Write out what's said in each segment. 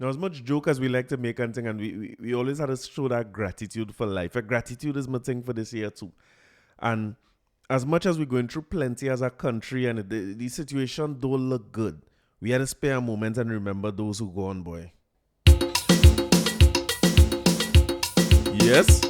Now, as much joke as we like to make and thing, and we always had to show that gratitude for life. Gratitude is my thing for this year too. And as much as we're going through plenty as a country and the situation don't look good, we had to spare a moment and remember those who go on, boy. Yes.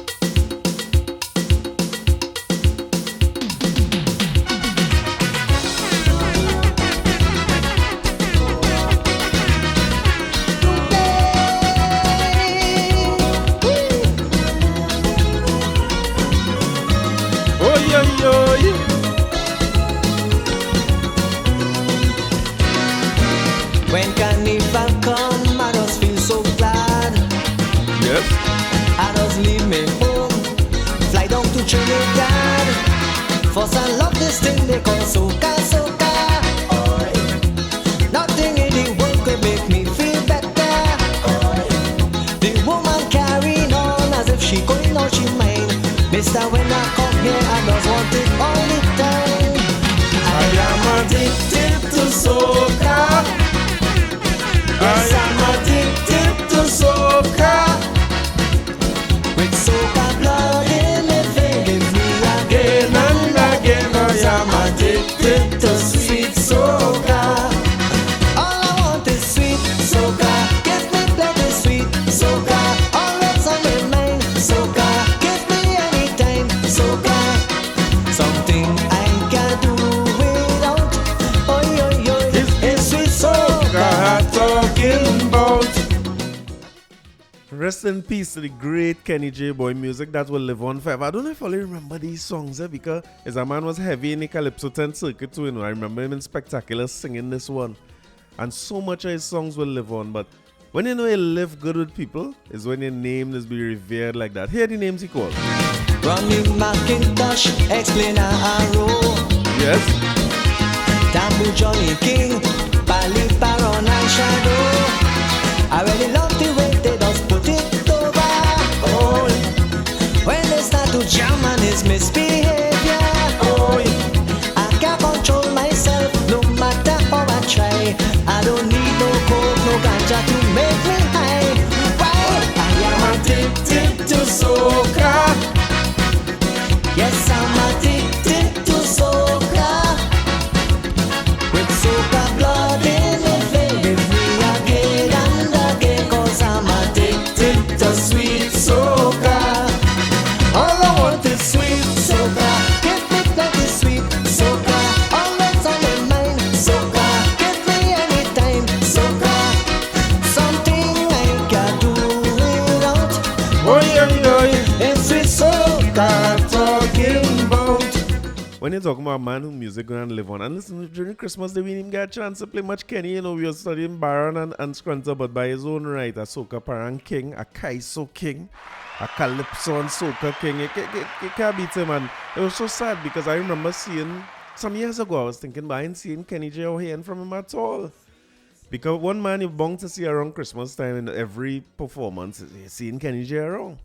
When Carnival come, I just feel so glad. Yes. I just leave me home, fly down to Trinidad. First I love this thing they call soca, soca. Oh, nothing in the world could make me feel better. Oh, the woman carrying on as if she going out she mine. Mister, when I come here, I just want it all the time. I am addicted to soca. Yes, I'm addicted to soca. With soca blood in me, give me again and again. Cause I'm addicted to sweet soca. All I want is sweet soca. Give me plenty sweet soca. All that's on my mind, soca. Give me anytime, soca. Something I can do without. Oi, oi, oi, it's sweet soca. Talking about. Rest in peace to the great Kenny J. Boy, music that will live on forever. I don't know if I remember these songs because as a man was heavy in the Calypso 10 circuit too, I remember him in Spectacular singing this one. And so much of his songs will live on, but when you know you live good with people is when your name is be revered like that. Here are the names he called. Ronnie McIntosh, Explainer Arrow. Yes. Tambu Johnny King, Pali Baron and Shadow. I really love the way they just put it over. Oh, when they start to jam and it's misbehavior. Oh, I can't control myself no matter how I try. I don't need no coke, no ganja to make me high. Why? I am addicted to soca. Yes, I'm addicted to soca. With soca blood in the vein, give me again and again. Cause I'm addicted to sweet soca. All I want is sweet soca. Give me plenty sweet soca. All that's on my mind, soca. Give me anytime, soca. Something I can do without. It's sweet soca talking about. When you're talking about a man whose music going to live on, and listen, during Christmas, they didn't even get a chance to play much Kenny. You know, we were studying Baron and Scrunter, but by his own right, a Soca Parang King, a Kaiso King, a Calypso and Soca King. You can't beat him, and it was so sad because I remember seeing, some years ago, I was thinking, but I ain't seeing Kenny J or hearing from him at all. Because one man you're bound to see around Christmas time in every performance, you're seeing Kenny J around.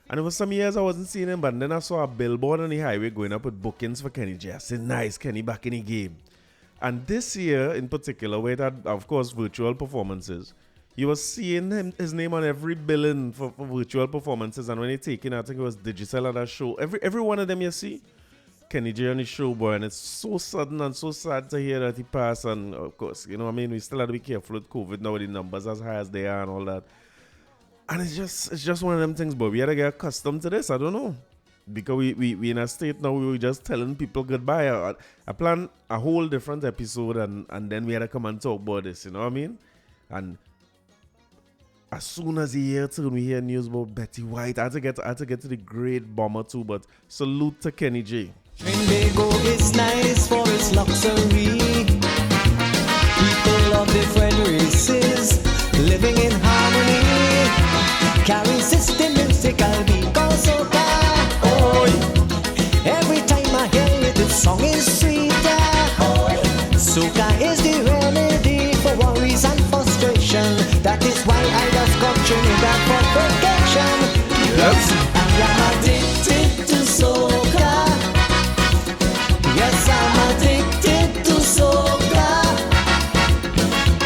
And it was some years I wasn't seeing him, but then I saw a billboard on the highway going up with bookings for Kenny J. I said, nice, Kenny back in the game. And this year in particular, where it had, of course, virtual performances, you were seeing his name on every billing for virtual performances. And when they taken, I think it was digital at that show. Every one of them you see, Kenny J on the show, boy. And it's so sudden and so sad to hear that he passed. And of course, you know what I mean? We still have to be careful with COVID now, with the numbers as high as they are and all that. And it's just one of them things, but we had to get accustomed to this. I don't know. Because we in a state now, we were just telling people goodbye. I planned a whole different episode and then we had to come and talk about this, you know what I mean? And as soon as the year turned, we hear news about Betty White. I had to get to the great bomber too, but salute to Kenny J. Trinbago is nice for its luxury. People of different races living in harmony. Carrying system musical because of that. Oh, every time I hear it, the song is sweeter. Oh, soca is the remedy for worries and frustration. That is why I just come Trinidad for vacation. Yes, I am addicted to soca. Yes, I'm addicted to soca.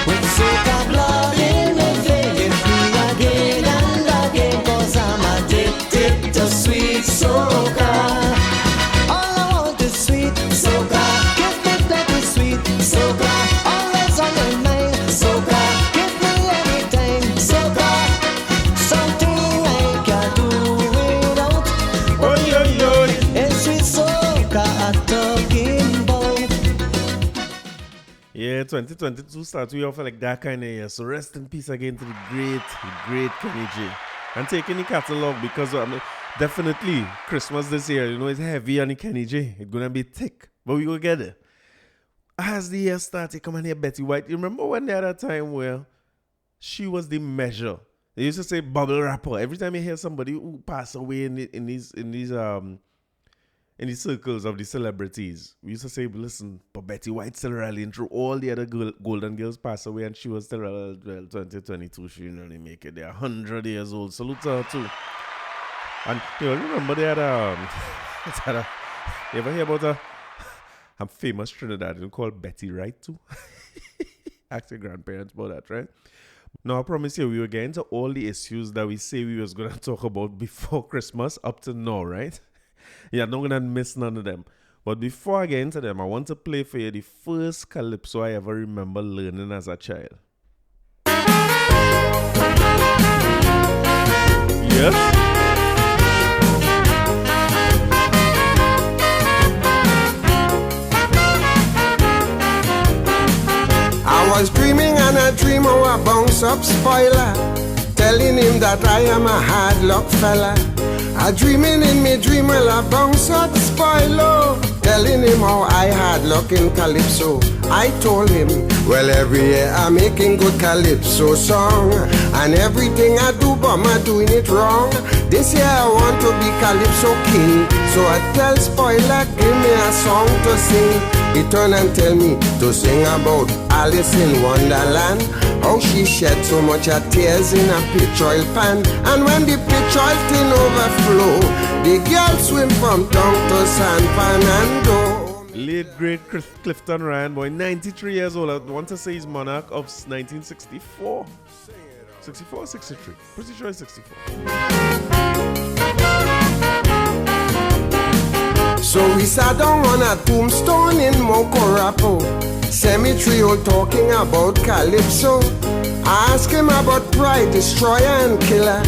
With soca blood in the vein. Yeah, 2022 starts we off like that kind of year. So rest in peace again to the great Kenny G. And taking the catalog because definitely Christmas this year, it's heavy on the Kenny G. It's gonna be thick, but we gonna get it. As the year started, come on here, Betty White. You remember when there had a time where she was the measure? They used to say bubble wrapper. Every time you hear somebody who pass away in these circles of the celebrities, we used to say, listen, but Betty White still rallying through. All the other golden girls passed away and she was still, 2022, she didn't really make it. They're 100 years old. Salute to her too. And, remember they had you ever hear about a famous Trinidadian called Betty Wright too? Ask your grandparents about that, right? Now, I promise you, we were getting to all the issues that we say we was going to talk about before Christmas up to now, right? You're not going to miss none of them. But before I get into them, I want to play for you the first calypso I ever remember learning as a child. Yes? I was dreaming and a dream of a bounce up spoiler, telling him that I am a hard luck fella. I dreaming in me dream, well I bounce up spoiler, telling him how I had luck in calypso. I told him, well every year I'm making good calypso song, and everything I do but I'm doing it wrong. This year I want to be calypso king, so I tell spoiler give me a song to sing. He turn and tell me to sing about Alice in Wonderland, how she shed so much of tears in a pitch oil pan, and when the pitch oil tin overflow, the girl swim from town to San Fernando. Late great Clifton Ryan, boy, 93 years old. I want to say he's monarch of 1964. 64 or 63? Pretty sure it's 64. So we sat down on a tombstone in Mokorapo cemetery, all talking about calypso. I asked him about Pride, Destroyer and Killer,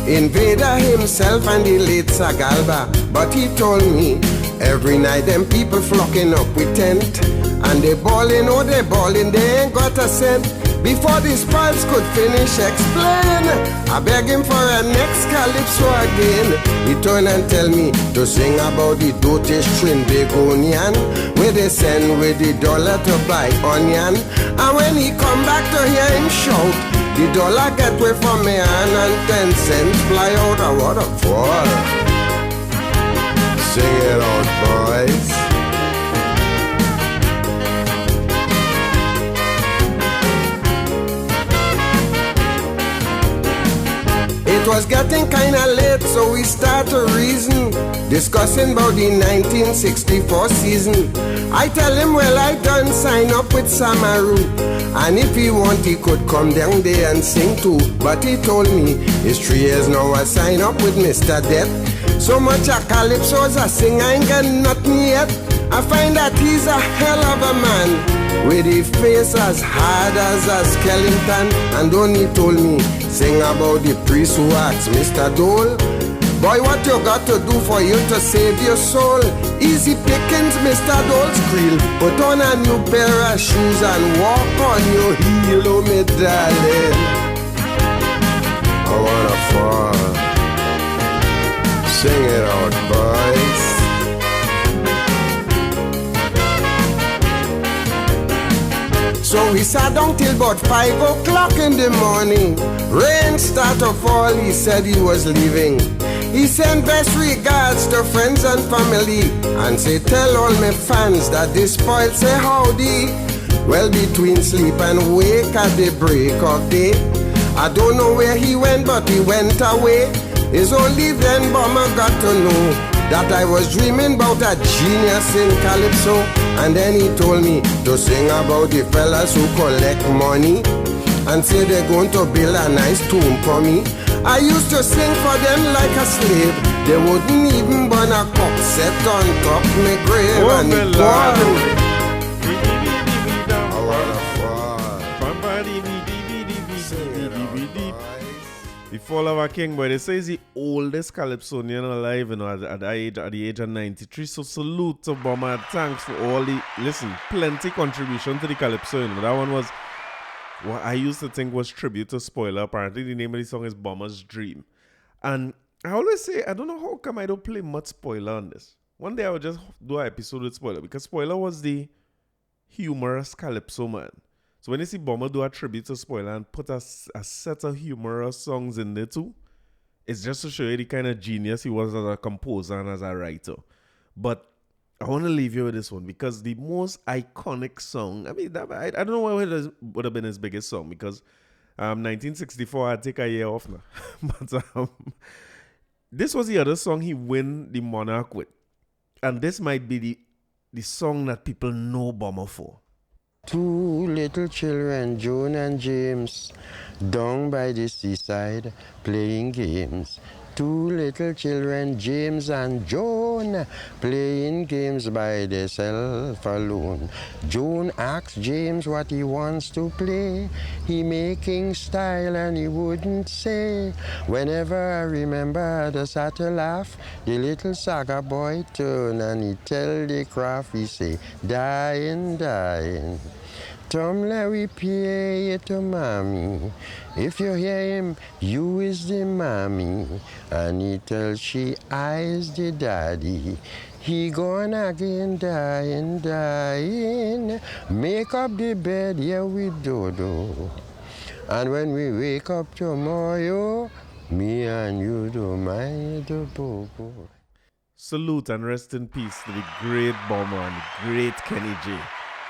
Invader himself and the late Sagalba. But he told me every night them people flocking up with tent, and they ballin', oh they ballin', they ain't got a cent. Before the spoils could finish explain, I beg him for a next calypso again. He turn and tell me to sing about the dotage Trinbagonian, where they send with the dollar to buy onion. And when he come back to hear him shout, the dollar get away from me hand and 10 cents fly out. A waterfall. Sing it out, boys. It was getting kinda late, so we start to reason, discussing about the 1964 season. I tell him, well, I done sign up with Samaru, and if he want, he could come down there and sing too. But he told me, it's 3 years now I sign up with Mr. Death. So much a calypso's I sing, I ain't got nothing yet. I find that he's a hell of a man, with a face as hard as a skeleton. And then he told me, sing about the priest who asked Mr. Dole, boy, what you got to do for you to save your soul? Easy pickings, Mr. Dole's creel. Put on a new pair of shoes and walk on your heel, oh me darling. I wanna fall. Sing it out, boys. So we sat down till about 5 o'clock in the morning. Rain started to fall, he said he was leaving. He sent best regards to friends and family, and say tell all my fans that this spoil say howdy. Well, between sleep and wake at the break of day, I don't know where he went, but he went away. It's only then Bomber got to know that I was dreaming about a genius in calypso. And then he told me to sing about the fellas who collect money and say they're going to build a nice tomb for me. I used to sing for them like a slave. They wouldn't even burn a cup set on top my grave. Oh, and my it Lord. The Fall of a King, boy. They say he's the oldest Calypsonian alive, at the age of 93. So salute to Bomber. Thanks for all the, plenty contribution to the Calypso. That one was what I used to think was tribute to Spoiler. Apparently, the name of the song is Bomber's Dream. And I always say, I don't know how come I don't play much Spoiler on this. One day I would just do an episode with Spoiler, because Spoiler was the humorous Calypso man. So when you see Bomber do a tribute to Spoiler and put a set of humorous songs in there too, it's just to show you the kind of genius he was as a composer and as a writer. But I want to leave you with this one, because the most iconic song, I don't know what would have been his biggest song, because 1964, I'd take a year off now. But this was the other song he win the Monarch with. And this might be the song that people know Bomber for. Two little children, Joan and James, down by the seaside playing games. Two little children, James and Joan, playing games by themselves alone. Joan asks James what he wants to play. He making style and he wouldn't say. Whenever I remember the satyr laugh, the little Soaka boy turn and he tell the craft, he say, dying, dying. Tom Larry pay it to mommy. If you hear him, you is the mommy. And he tells she, I is the daddy. He gone again, dying, dying. Make up the bed, yeah, we do. And when we wake up tomorrow, me and you do my do bobo. Salute and rest in peace to the great Bomber and the great Kenny J.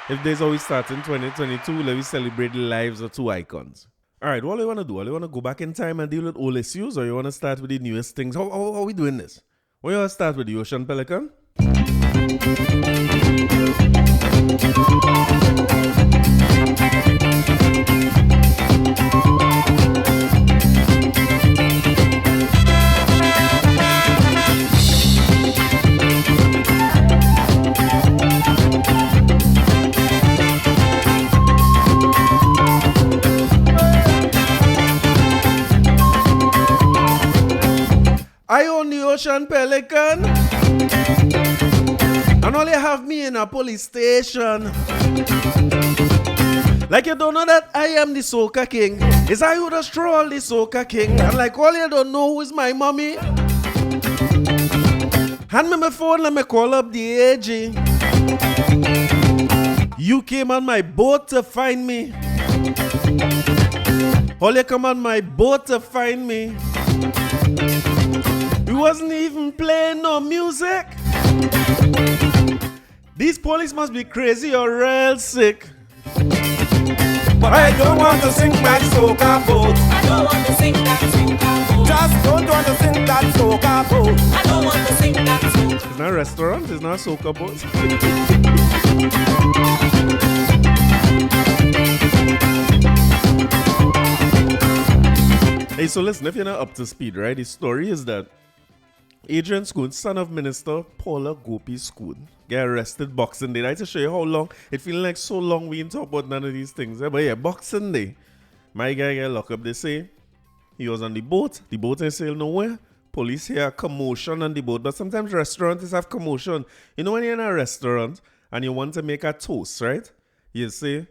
If days always start in 2022, let me celebrate the lives of two icons. Alright, what do you want to do? Do you want to go back in time and deal with old issues, or you want to start with the newest things? How are we doing this? We want to start with the Ocean Pelican? I own the Ocean Pelican, and all you have me in a police station. Like you don't know that I am the Soca King. Is I who just troll the Soca King. And like all you don't know who is my mommy. Hand me my phone, let me call up the AG. You came on my boat to find me. All you come on my boat to find me. You wasn't even playing no music. These police must be crazy or real sick. But I don't want to sing that Soaka Boat. I don't want to sing that Soaka Boat. Just don't want to sing that Soaka Boat. I don't want to sing that Soaka Boat. It's not a restaurant, it's not a Soaka Boat. Hey, so listen, if you're not up to speed, right? The story is that Adrian Schoon, son of Minister Paula Gopi Schoon, get arrested Boxing Day. I to show you how long, it feels like so long we ain't talk about none of these things. But yeah, Boxing Day, my guy get locked up. They say he was on the boat ain't sail nowhere. Police hear a commotion on the boat, but sometimes restaurants have commotion. You know when you're in a restaurant and you want to make a toast, right? You say,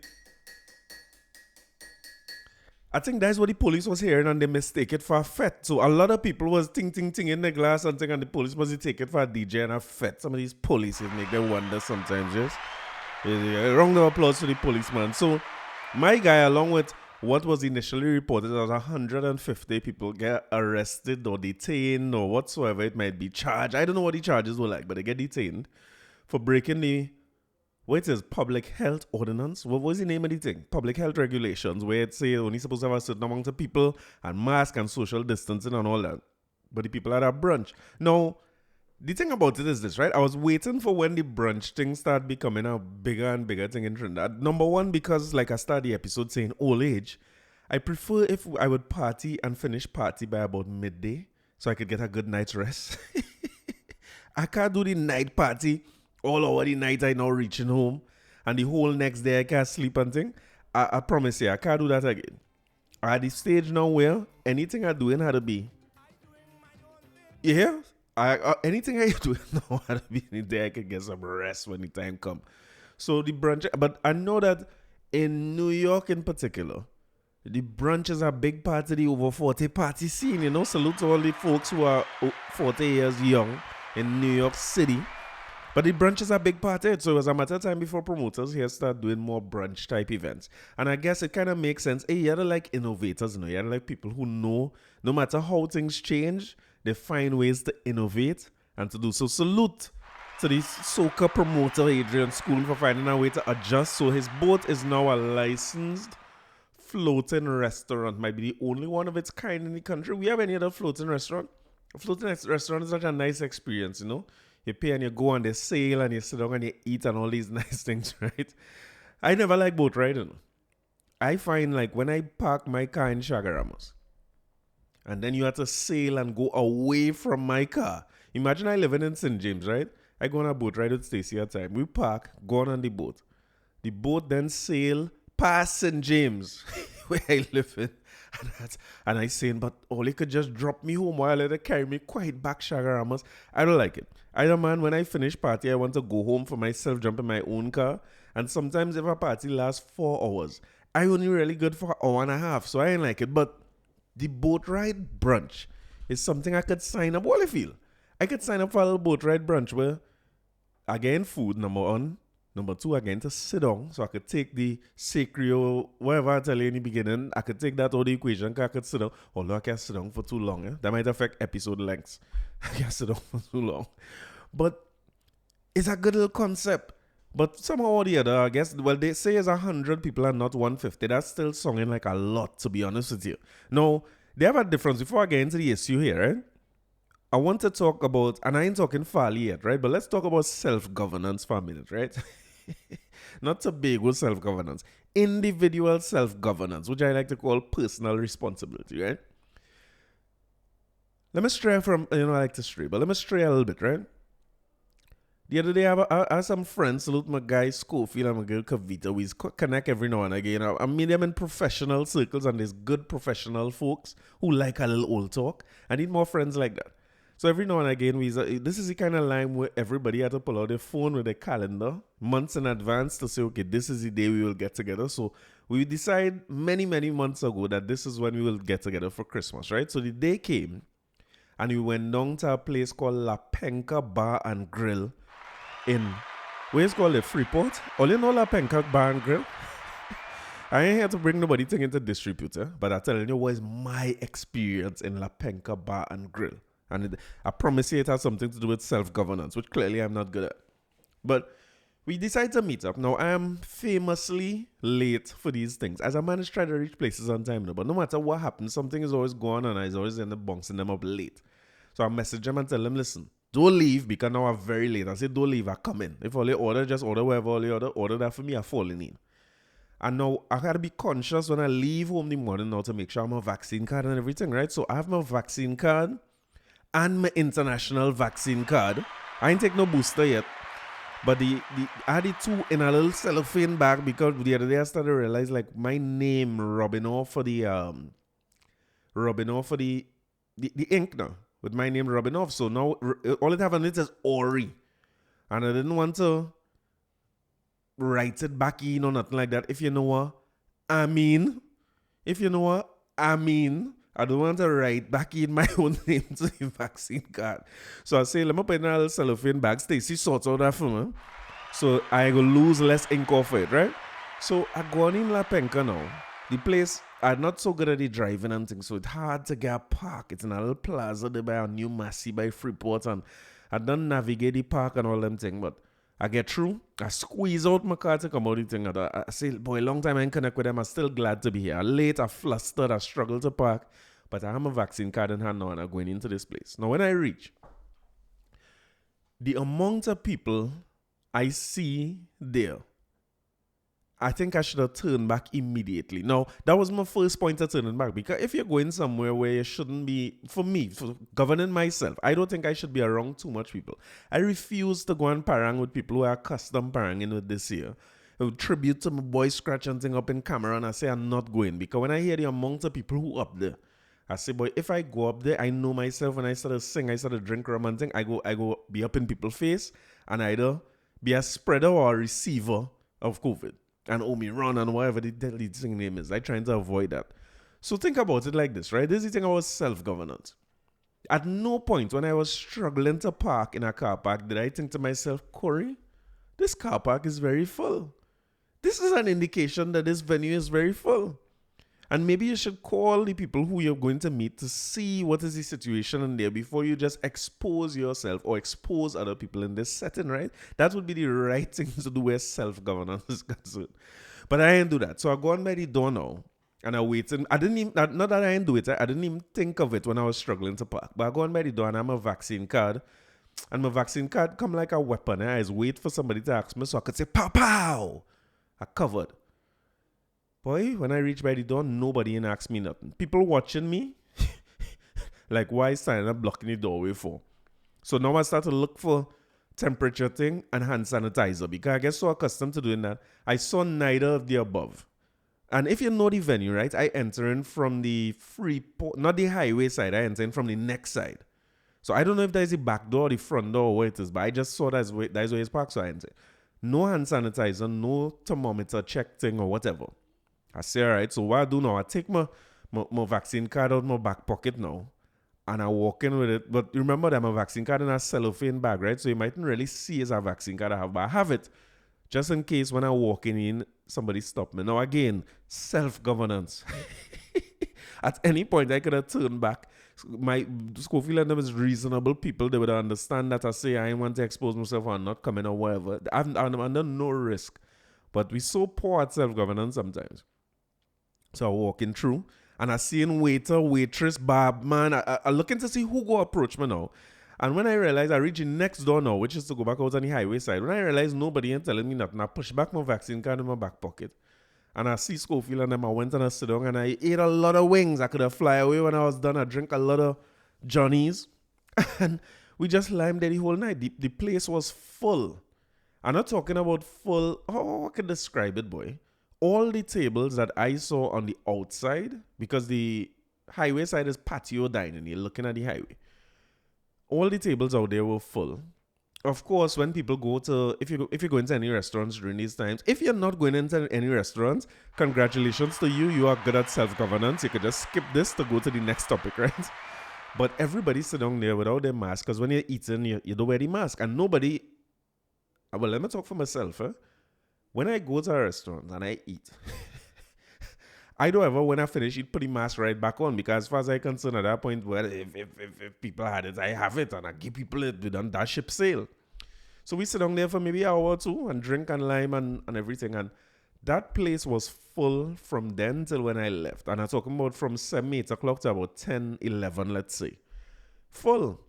I think that's what the police was hearing and they mistake it for a fete. So a lot of people was ting in the glass and thing, and the police must take it for a DJ and a fete. Some of these polices make them wonder sometimes, yes? Yeah, round of applause to the policeman. So my guy, along with what was initially reported as 150 people get arrested or detained or whatsoever it might be charged. I don't know what the charges were like, but they get detained for breaking the public health ordinance. What was the name of the thing? Public health regulations, where it say only supposed to have a certain amount of people and mask and social distancing and all that. But the people had a brunch. Now, the thing about it is this, right? I was waiting for when the brunch thing start becoming a bigger and bigger thing in Trinidad. Number one, because like I started the episode saying old age, I prefer if I would party and finish party by about midday so I could get a good night's rest. I can't do the night party all over the night. I now reaching home and the whole next day I can't sleep and thing. I promise you, I can't do that again. at the stage now where anything I doing had to be. You hear? Anything I do now had to be in the day I could get some rest when the time come. So the brunch, but I know that in New York in particular, the brunch is a big part of the over 40 party scene. You know, salute to all the folks who are 40 years young in New York City. But the brunch is a big part of it. So it was a matter of time before promoters here start doing more brunch type events. And I guess it kind of makes sense. Hey, you have to like innovators, you know. You have to like people who know no matter how things change, they find ways to innovate and to do so. Salute to the Soaka promoter Adrian School for finding a way to adjust. So his boat is now a licensed floating restaurant. Might be the only one of its kind in the country. We have any other floating restaurant? A floating restaurant is such a nice experience, you know. You pay and you go on the sail and you sit down and you eat and all these nice things, right? I never like boat riding. I find like when I park my car in Chaguaramas and then you have to sail and go away from my car. Imagine I living in St. James, right? I go on a boat ride with Stacy at time. We park, go on the boat. The boat then sail past St. James, where I live in. And I saying, but Oli could just drop me home while let her carry me quite back Chaguaramas. I don't like it. Either man, when I finish party, I want to go home for myself, jump in my own car. And sometimes if a party lasts 4 hours, I only really good for an hour and a half. So I ain't like it. But the boat ride brunch is something I could sign up. What do you feel? I could sign up for a little boat ride brunch where, again, food, number one. Number two, again, to sit down. So I could take the sacrio, whatever I tell you in the beginning, I could take that out of the equation because I could sit down. Although I can't sit down for too long. Eh? That might affect episode lengths. I can't sit down for too long. But it's a good little concept. But somehow or the other, I guess, well, they say it's 100 people and not 150. That's still sounding like a lot, to be honest with you. Now, they have a difference. Before I get into the issue here, right? I want to talk about, and I ain't talking Farley yet, right? But let's talk about self-governance for a minute, right? Not Tobago self-governance. Individual self-governance, which I like to call personal responsibility, right? Let me stray from, I like to stray, but let me stray a little bit, right? The other day, I have some friends, salute my guy Schofield and my girl Kavita. We connect every now and again. I meet them in professional circles, and there's good professional folks who like a little old talk. I need more friends like that. So every now and again, this is the kind of line where everybody had to pull out their phone with their calendar months in advance to say, okay, this is the day we will get together. So we decide many, many months ago that this is when we will get together for Christmas, right? So the day came, and we went down to a place called La Penca Bar and Grill in, where's called the Freeport? All you know La Penca Bar and Grill? I ain't here to bring nobody thing into distributor, but I'm telling you what is my experience in La Penca Bar and Grill. And I promise you it has something to do with self-governance, which clearly I'm not good at. But we decided to meet up. Now, I am famously late for these things, as I manage to try to reach places on time. But no matter what happens, something is always going on, and I always end up bouncing them up late. So I message them and tell them, listen, don't leave because now I'm very late. I say, don't leave, I come in. If all you order, just order wherever all you order that for me, I'm falling in. And now I gotta be conscious when I leave home in the morning now to make sure I'm a vaccine card and everything, right? So I have my vaccine card and my international vaccine card. I ain't take no booster yet. But I had the two in a little cellophane bag because the other day I started to realize like my name rubbing off for the ink now. With my name rubbing off. So now all it have on it is Ori. And I didn't want to write it back in or nothing like that. If you know what I mean. I don't want to write back in my own name to the vaccine card. So I say, let me put in a little cellophane bag. Stacy sorts out that for me. So I go lose less ink off it, right? So I go on in La Penca now. The place, I'm not so good at the driving and things, so it's hard to get a park. It's in a little plaza there by a new Massey by Freeport, and I don't navigate the park and all them things, but I get through. I squeeze out my car to come out the thing. I say, boy, long time I ain't connect with them. I'm still glad to be here. I'm late, I'm flustered, I struggle to park, but I have a vaccine card in hand now and I'm going into this place. Now, when I reach, the amount of people I see there, I think I should have turned back immediately. Now, that was my first point of turning back, because if you're going somewhere where you shouldn't be, for me, for governing myself, I don't think I should be around too much people. I refuse to go and parang with people who are accustomed paranging with this year, tribute to my boy Scratch and thing up in Cameron. I say I'm not going because when I hear the amount of people who up there, I say, boy, if I go up there, I know myself when I start to sing, I start to drink rum and thing, I go be up in people's face and either be a spreader or a receiver of COVID. And Omicron and whatever the deadly thing name is. I trying to avoid that. So think about it like this, right? This is the thing about self-governance. At no point when I was struggling to park in a car park did I think to myself, Corey, this car park is very full. This is an indication that this venue is very full. And maybe you should call the people who you're going to meet to see what is the situation in there before you just expose yourself or expose other people in this setting, right? That would be the right thing to do where self-governance is concerned. But I didn't do that. So I go on by the door now and I wait. And I didn't even, not that I didn't do it, I didn't even think of it when I was struggling to park. But I go on by the door and I'm a vaccine card. And my vaccine card come like a weapon. I just wait for somebody to ask me so I could say, pow, pow. I covered. Boy, when I reach by the door, nobody ain't ask me nothing. People watching me, like, why standing up blocking the doorway for? So now I start to look for temperature thing and hand sanitizer because I get so accustomed to doing that. I saw neither of the above. And if you know the venue, right, I enter in from the not the highway side, I enter in from the next side. So I don't know if there's the back door or the front door or where it is, but I just saw that's where it's parked, so I enter. No hand sanitizer, no thermometer check thing or whatever. I say, all right, so what I do now, I take my vaccine card out of my back pocket now, and I walk in with it. But remember that my vaccine card in a cellophane bag, right? So you mightn't really see it's a vaccine card I have, but I have it just in case when I walk in, somebody stop me. Now again, self-governance. At any point, I could have turned back. My Schofield and them is reasonable people. They would understand that I say I want to expose myself or not coming or whatever. I'm under no risk. But we so poor at self-governance sometimes. So I walking through and I see waiter, waitress, barman. I looking to see who go approach me now. And when I realize I reach the next door now, which is to go back out on the highway side, when I realize nobody ain't telling me nothing, I push back my vaccine card in my back pocket. And I see Schofield and them. I went and I sit down and I ate a lot of wings. I could have fly away when I was done. I drink a lot of Johnnies. And we just limed there the whole night. The place was full. I'm not talking about full. Oh, I can describe it, boy. All the tables that I saw on the outside, because the highway side is patio dining, you're looking at the highway. All the tables out there were full. Of course, when people go to, if you go into any restaurants during these times, if you're not going into any restaurants, congratulations to you. You are good at self-governance. You could just skip this to go to the next topic, right? But everybody sit down there without their mask, because when you're eating, you don't wear the mask. And nobody, well, let me talk for myself. When I go to a restaurant and I eat, I don't ever, when I finish, put the mask right back on, because as far as I'm concerned at that point, well, if people had it, I have it, and I give people it, we done that ship sail. So we sit down there for maybe an hour or two and drink and lime and everything, and that place was full from then till when I left. And I'm talking about from 7, 8 o'clock to about 10, 11, let's say. Full.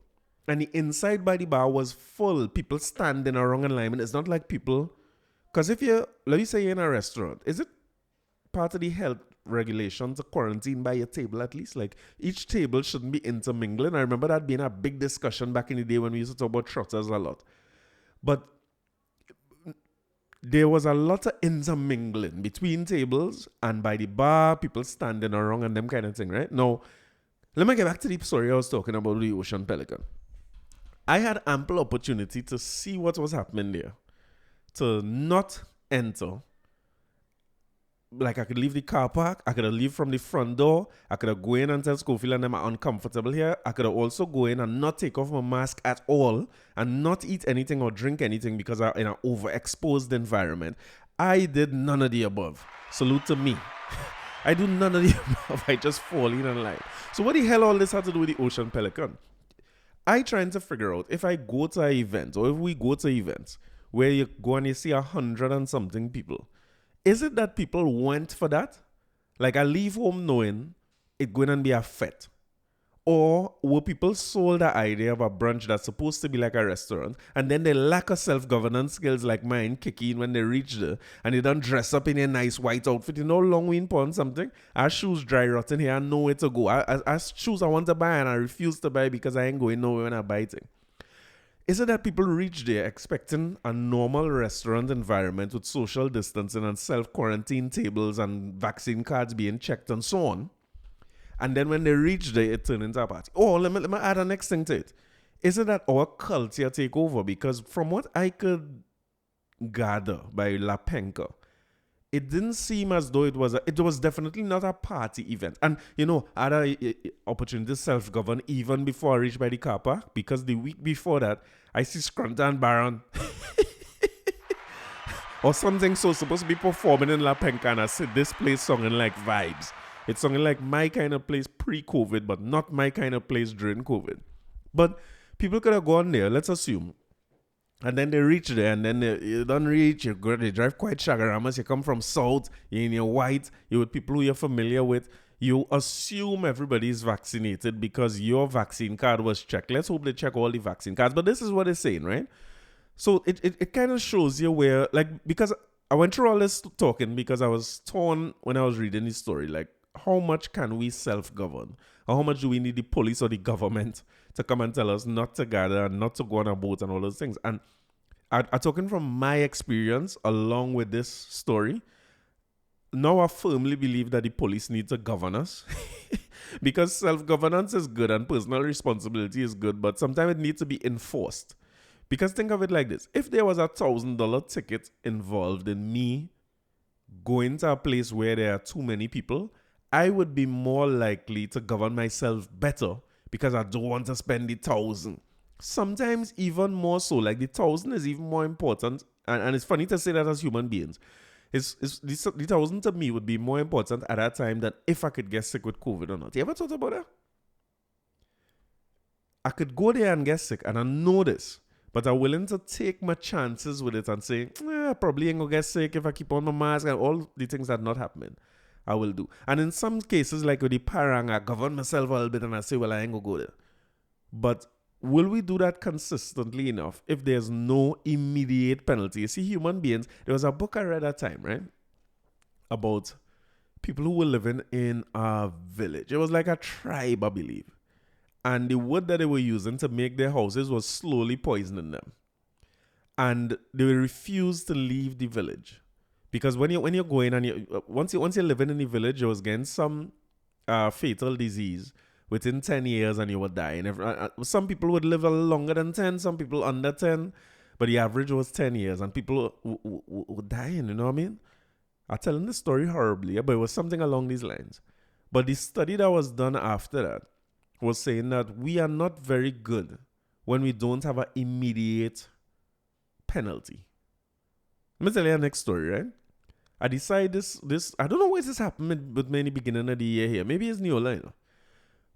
And the inside by the bar was full. People standing around and lime. And it's not like people, because if you, let me say you're in a restaurant, is it part of the health regulations to quarantine by your table at least? Like, each table shouldn't be intermingling. I remember that being a big discussion back in the day when we used to talk about trotters a lot. But there was a lot of intermingling between tables and by the bar, people standing around and them kind of thing, right? Now, let me get back to the story I was talking about, the Ocean Pelican. I had ample opportunity to see what was happening there, to not enter. Like, I could leave the car park, I could have leave from the front door, I could have go in and tell Schofield and them I'm uncomfortable here. I could have also go in and not take off my mask at all and not eat anything or drink anything because I'm in an overexposed environment. I did none of the above. Salute to me. I do none of the above. I just fall in and lie. So what the hell all this had to do with the Ocean Pelican? I trying to figure out if I go to an event or if we go to events where you go and you see 100 and something people, is it that people went for that? Like, I leave home knowing it's going to be a fete. Or were people sold the idea of a brunch that's supposed to be like a restaurant, and then they lack of self-governance skills like mine kick in when they reach there, and they don't dress up in a nice white outfit, you know, long wind pond something. Our shoes dry rotten here, I know where to go. I shoes I want to buy and I refuse to buy because I ain't going nowhere when I buy it. Is it that people reach there expecting a normal restaurant environment with social distancing and self-quarantine tables and vaccine cards being checked and so on? And then when they reach there, it turns into a party. Oh, let me add a next thing to it. Is it that our culture take over? Because from what I could gather by La Penca, it didn't seem as though it was definitely not a party event. And, I had an opportunity to self-govern even before I reached by the car park, because the week before that, I see Scranton Baron or something so supposed to be performing in La Penca, and I said, this place songing like vibes. It's songing like my kind of place pre-COVID, but not my kind of place during COVID. But people could have gone there, let's assume. And then they reach there, and then you don't reach, they drive quite shagaramas, you come from south, you're in your white, you're with people who you're familiar with, you assume everybody's vaccinated because your vaccine card was checked. Let's hope they check all the vaccine cards, but this is what they're saying, right? So it kind of shows you where, like, because I went through all this talking because I was torn when I was reading this story, like, how much can we self-govern? Or how much do we need the police or the government to come and tell us not to gather and not to go on a boat and all those things? And I'm talking from my experience along with this story. Now I firmly believe that the police need to govern us because self-governance is good and personal responsibility is good, but sometimes it needs to be enforced. Because think of it like this. If there was $1,000 ticket involved in me going to a place where there are too many people, I would be more likely to govern myself better because I don't want to spend the 1,000. Sometimes even more so, like the 1,000 is even more important. And it's funny to say that as human beings. The 1,000 to me would be more important at that time than if I could get sick with COVID or not. You ever thought about that? I could go there and get sick, and I know this, but I'm willing to take my chances with it and say, I probably ain't gonna get sick if I keep on my mask and all the things that not happening. I will do. And in some cases, like with the parang, I govern myself a little bit and I say, well, I ain't gonna go there. But will we do that consistently enough if there's no immediate penalty? You see, human beings, there was a book I read at that time, right? About people who were living in a village. It was like a tribe, I believe. And the wood that they were using to make their houses was slowly poisoning them. And they refused to leave the village. Because when you're going and once you're living in the village, you was getting some fatal disease within 10 years and you would die. And some people would live a little longer than 10, some people under 10, but the average was 10 years and people would die, you know what I mean? I'm telling the story horribly, but it was something along these lines. But the study that was done after that was saying that we are not very good when we don't have an immediate penalty. Let me tell you the next story, right? I decide this I don't know why this happened with me in the beginning of the year here. Maybe it's new line.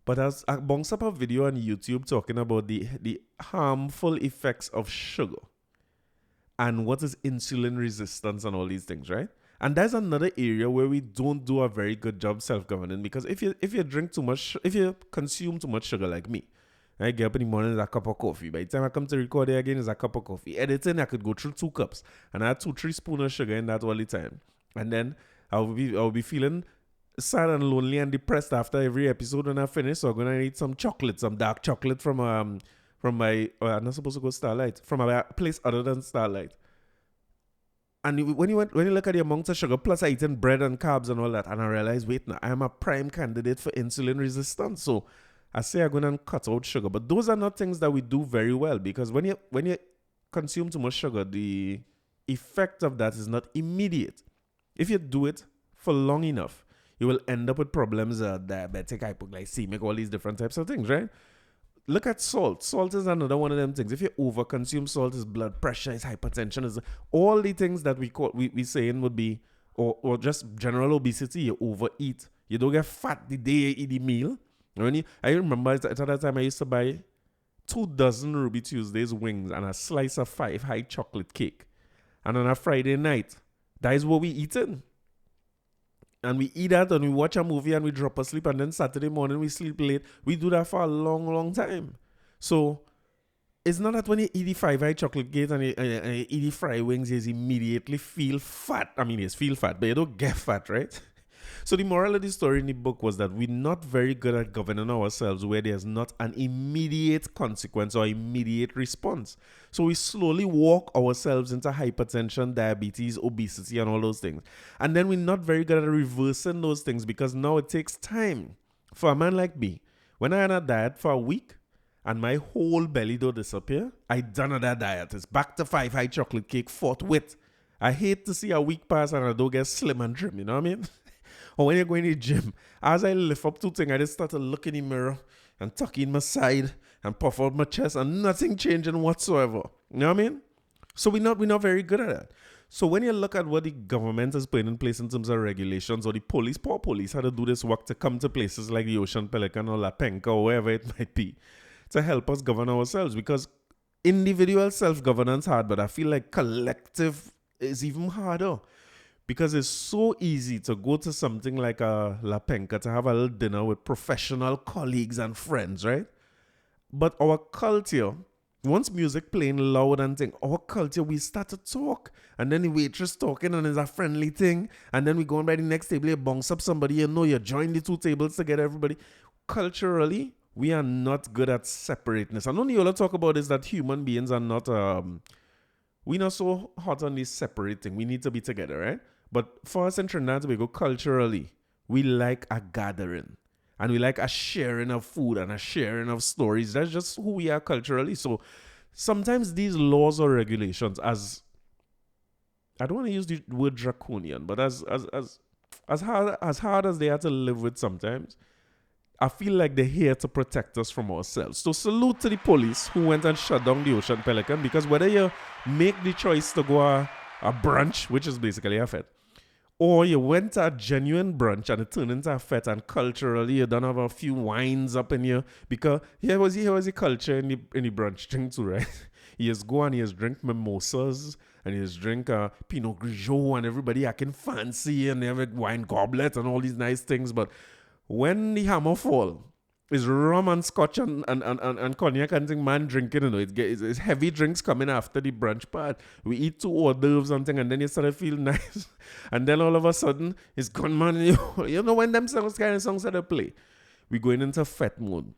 But as I bounced up a video on YouTube talking about the harmful effects of sugar and what is insulin resistance and all these things, right? And that's another area where we don't do a very good job self-governing, because if you drink too much, if you consume too much sugar like me, I get up in the morning, it's a cup of coffee. By the time I come to record it again, it's a cup of coffee. Editing, I could go through 2 cups. And I had 2-3 spoons of sugar in that all the time. And then I'll be feeling sad and lonely and depressed after every episode when I finish. So I'm going to eat some chocolate, some dark chocolate from my, I'm not supposed to go Starlight, from a place other than Starlight. And when you look at the amount of sugar, plus I eating bread and carbs and all that, and I realize, wait, now I am a prime candidate for insulin resistance. So I say I'm going to cut out sugar. But those are not things that we do very well, because when you consume too much sugar, the effect of that is not immediate. If you do it for long enough, you will end up with problems, diabetic, hypoglycemic, all these different types of things, right? Look at salt. Salt is another one of them things. If you overconsume salt, is blood pressure, is hypertension, is all the things that we saying would be, or just general obesity. You overeat. You don't get fat the day you eat the meal. I remember at that time I used to buy 2 dozen Ruby Tuesdays wings and a slice of 5 high chocolate cake. And on a Friday night, that is what we eating. And we eat that and we watch a movie and we drop asleep, and then Saturday morning we sleep late. We do that for a long, long time. So it's not that when you eat the 5 high chocolate cake and you eat the fried wings, you immediately feel fat. I mean, you feel fat, but you don't get fat, right? So the moral of the story in the book was that we're not very good at governing ourselves where there's not an immediate consequence or immediate response. So we slowly walk ourselves into hypertension, diabetes, obesity, and all those things. And then we're not very good at reversing those things because now it takes time. For a man like me, when I had a diet for a week and my whole belly don't disappear, I done that diet. It's back to 5 high chocolate cake forthwith. I hate to see a week pass and I don't get slim and trim, you know what I mean? Or when you're going to the gym, as I lift up 2 things, I just start to look in the mirror and tuck in my side and puff out my chest and nothing changing whatsoever. You know what I mean? So we're not very good at that. So when you look at what the government is putting in place in terms of regulations, or the police, poor police had to do this work to come to places like the Ocean Pelican or La Penca or wherever it might be to help us govern ourselves, because individual self-governance hard, but I feel like collective is even harder. Because it's so easy to go to something like a La Penca to have a little dinner with professional colleagues and friends, right? But our culture, once music playing loud and thing, our culture, we start to talk. And then the waitress talking and it's a friendly thing. And then we go on by the next table, you bounce up somebody, you join the 2 tables together, everybody. Culturally, we are not good at separateness. And only all I talk about is that human beings are not, we're not so hot on this separating. We need to be together, right? But for us in Trinidad and Tobago, culturally, we like a gathering. And we like a sharing of food and a sharing of stories. That's just who we are culturally. So sometimes these laws or regulations, as I don't want to use the word draconian, but as hard as they are to live with sometimes, I feel like they're here to protect us from ourselves. So salute to the police who went and shut down the Ocean Pelican, because whether you make the choice to go a brunch, which is basically a fete, or you went to a genuine brunch and it turned into a fete, and culturally you don't have a few wines up in here, because here was the culture in the brunch thing too, right? You just go and you just drink mimosas and you just drink Pinot Grigio and everybody acting fancy and they have a wine goblet and all these nice things. But when the hammer fall, it's rum and scotch and cognac and thing, man drinking, it's heavy drinks coming after the brunch part. We eat 2 hors d'oeuvres and thing, and then you start to feel nice. And then all of a sudden, it's gone, man. You know when them kind of songs that they play, we're going into fete mode.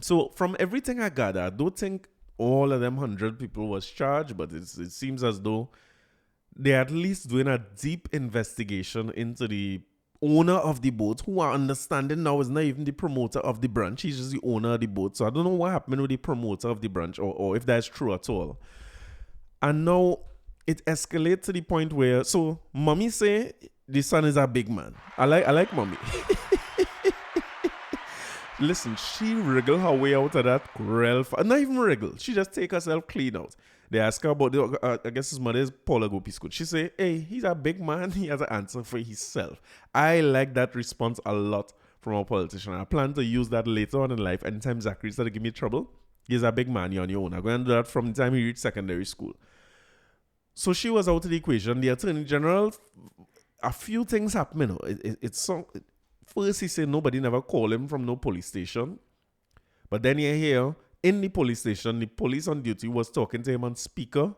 So from everything I gather, I don't think all of them 100 people was charged, but it seems as though they're at least doing a deep investigation into the owner of the boat, who are understanding now is not even the promoter of the brunch. He's just the owner of the boat. So I don't know what happened with the promoter of the brunch, or if that's true at all. And now it escalates to the point where, so mommy say the son is a big man. I like mommy. Listen, she wriggle her way out of that grill. Not even wriggle. She just take herself clean out. They ask her about I guess his mother is Paula Gopiscoot. She say, hey, he's a big man. He has an answer for himself. I like that response a lot from a politician. I plan to use that later on in life. Anytime Zachary started to give me trouble, he's a big man. You're on your own. I'm going to do that from the time he reached secondary school. So she was out of the equation. The Attorney General, a few things happened. First, he said nobody never called him from no police station. But then you hear, in the police station, the police on duty was talking to him on speaker,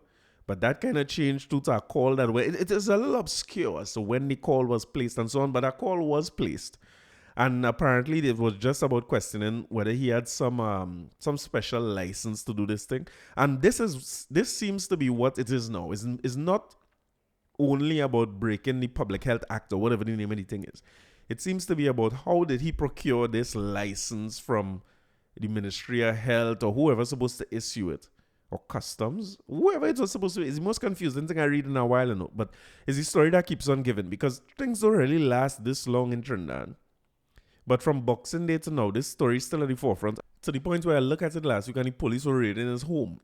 but that kind of changed to a call that way. It is a little obscure as to when the call was placed and so on, but a call was placed. And apparently it was just about questioning whether he had some special license to do this thing. And this seems to be what it is now. It's not only about breaking the Public Health Act or whatever the name of the thing is. It seems to be about how did he procure this license from the Ministry of Health or whoever's supposed to issue it, or customs, whoever it was supposed to be. It's the most confusing thing I read in a while, but it's the story that keeps on giving, because things don't really last this long in Trinidad. But from Boxing Day to now, this story is still at the forefront, to the point where I look at it last week and the police were raiding his home.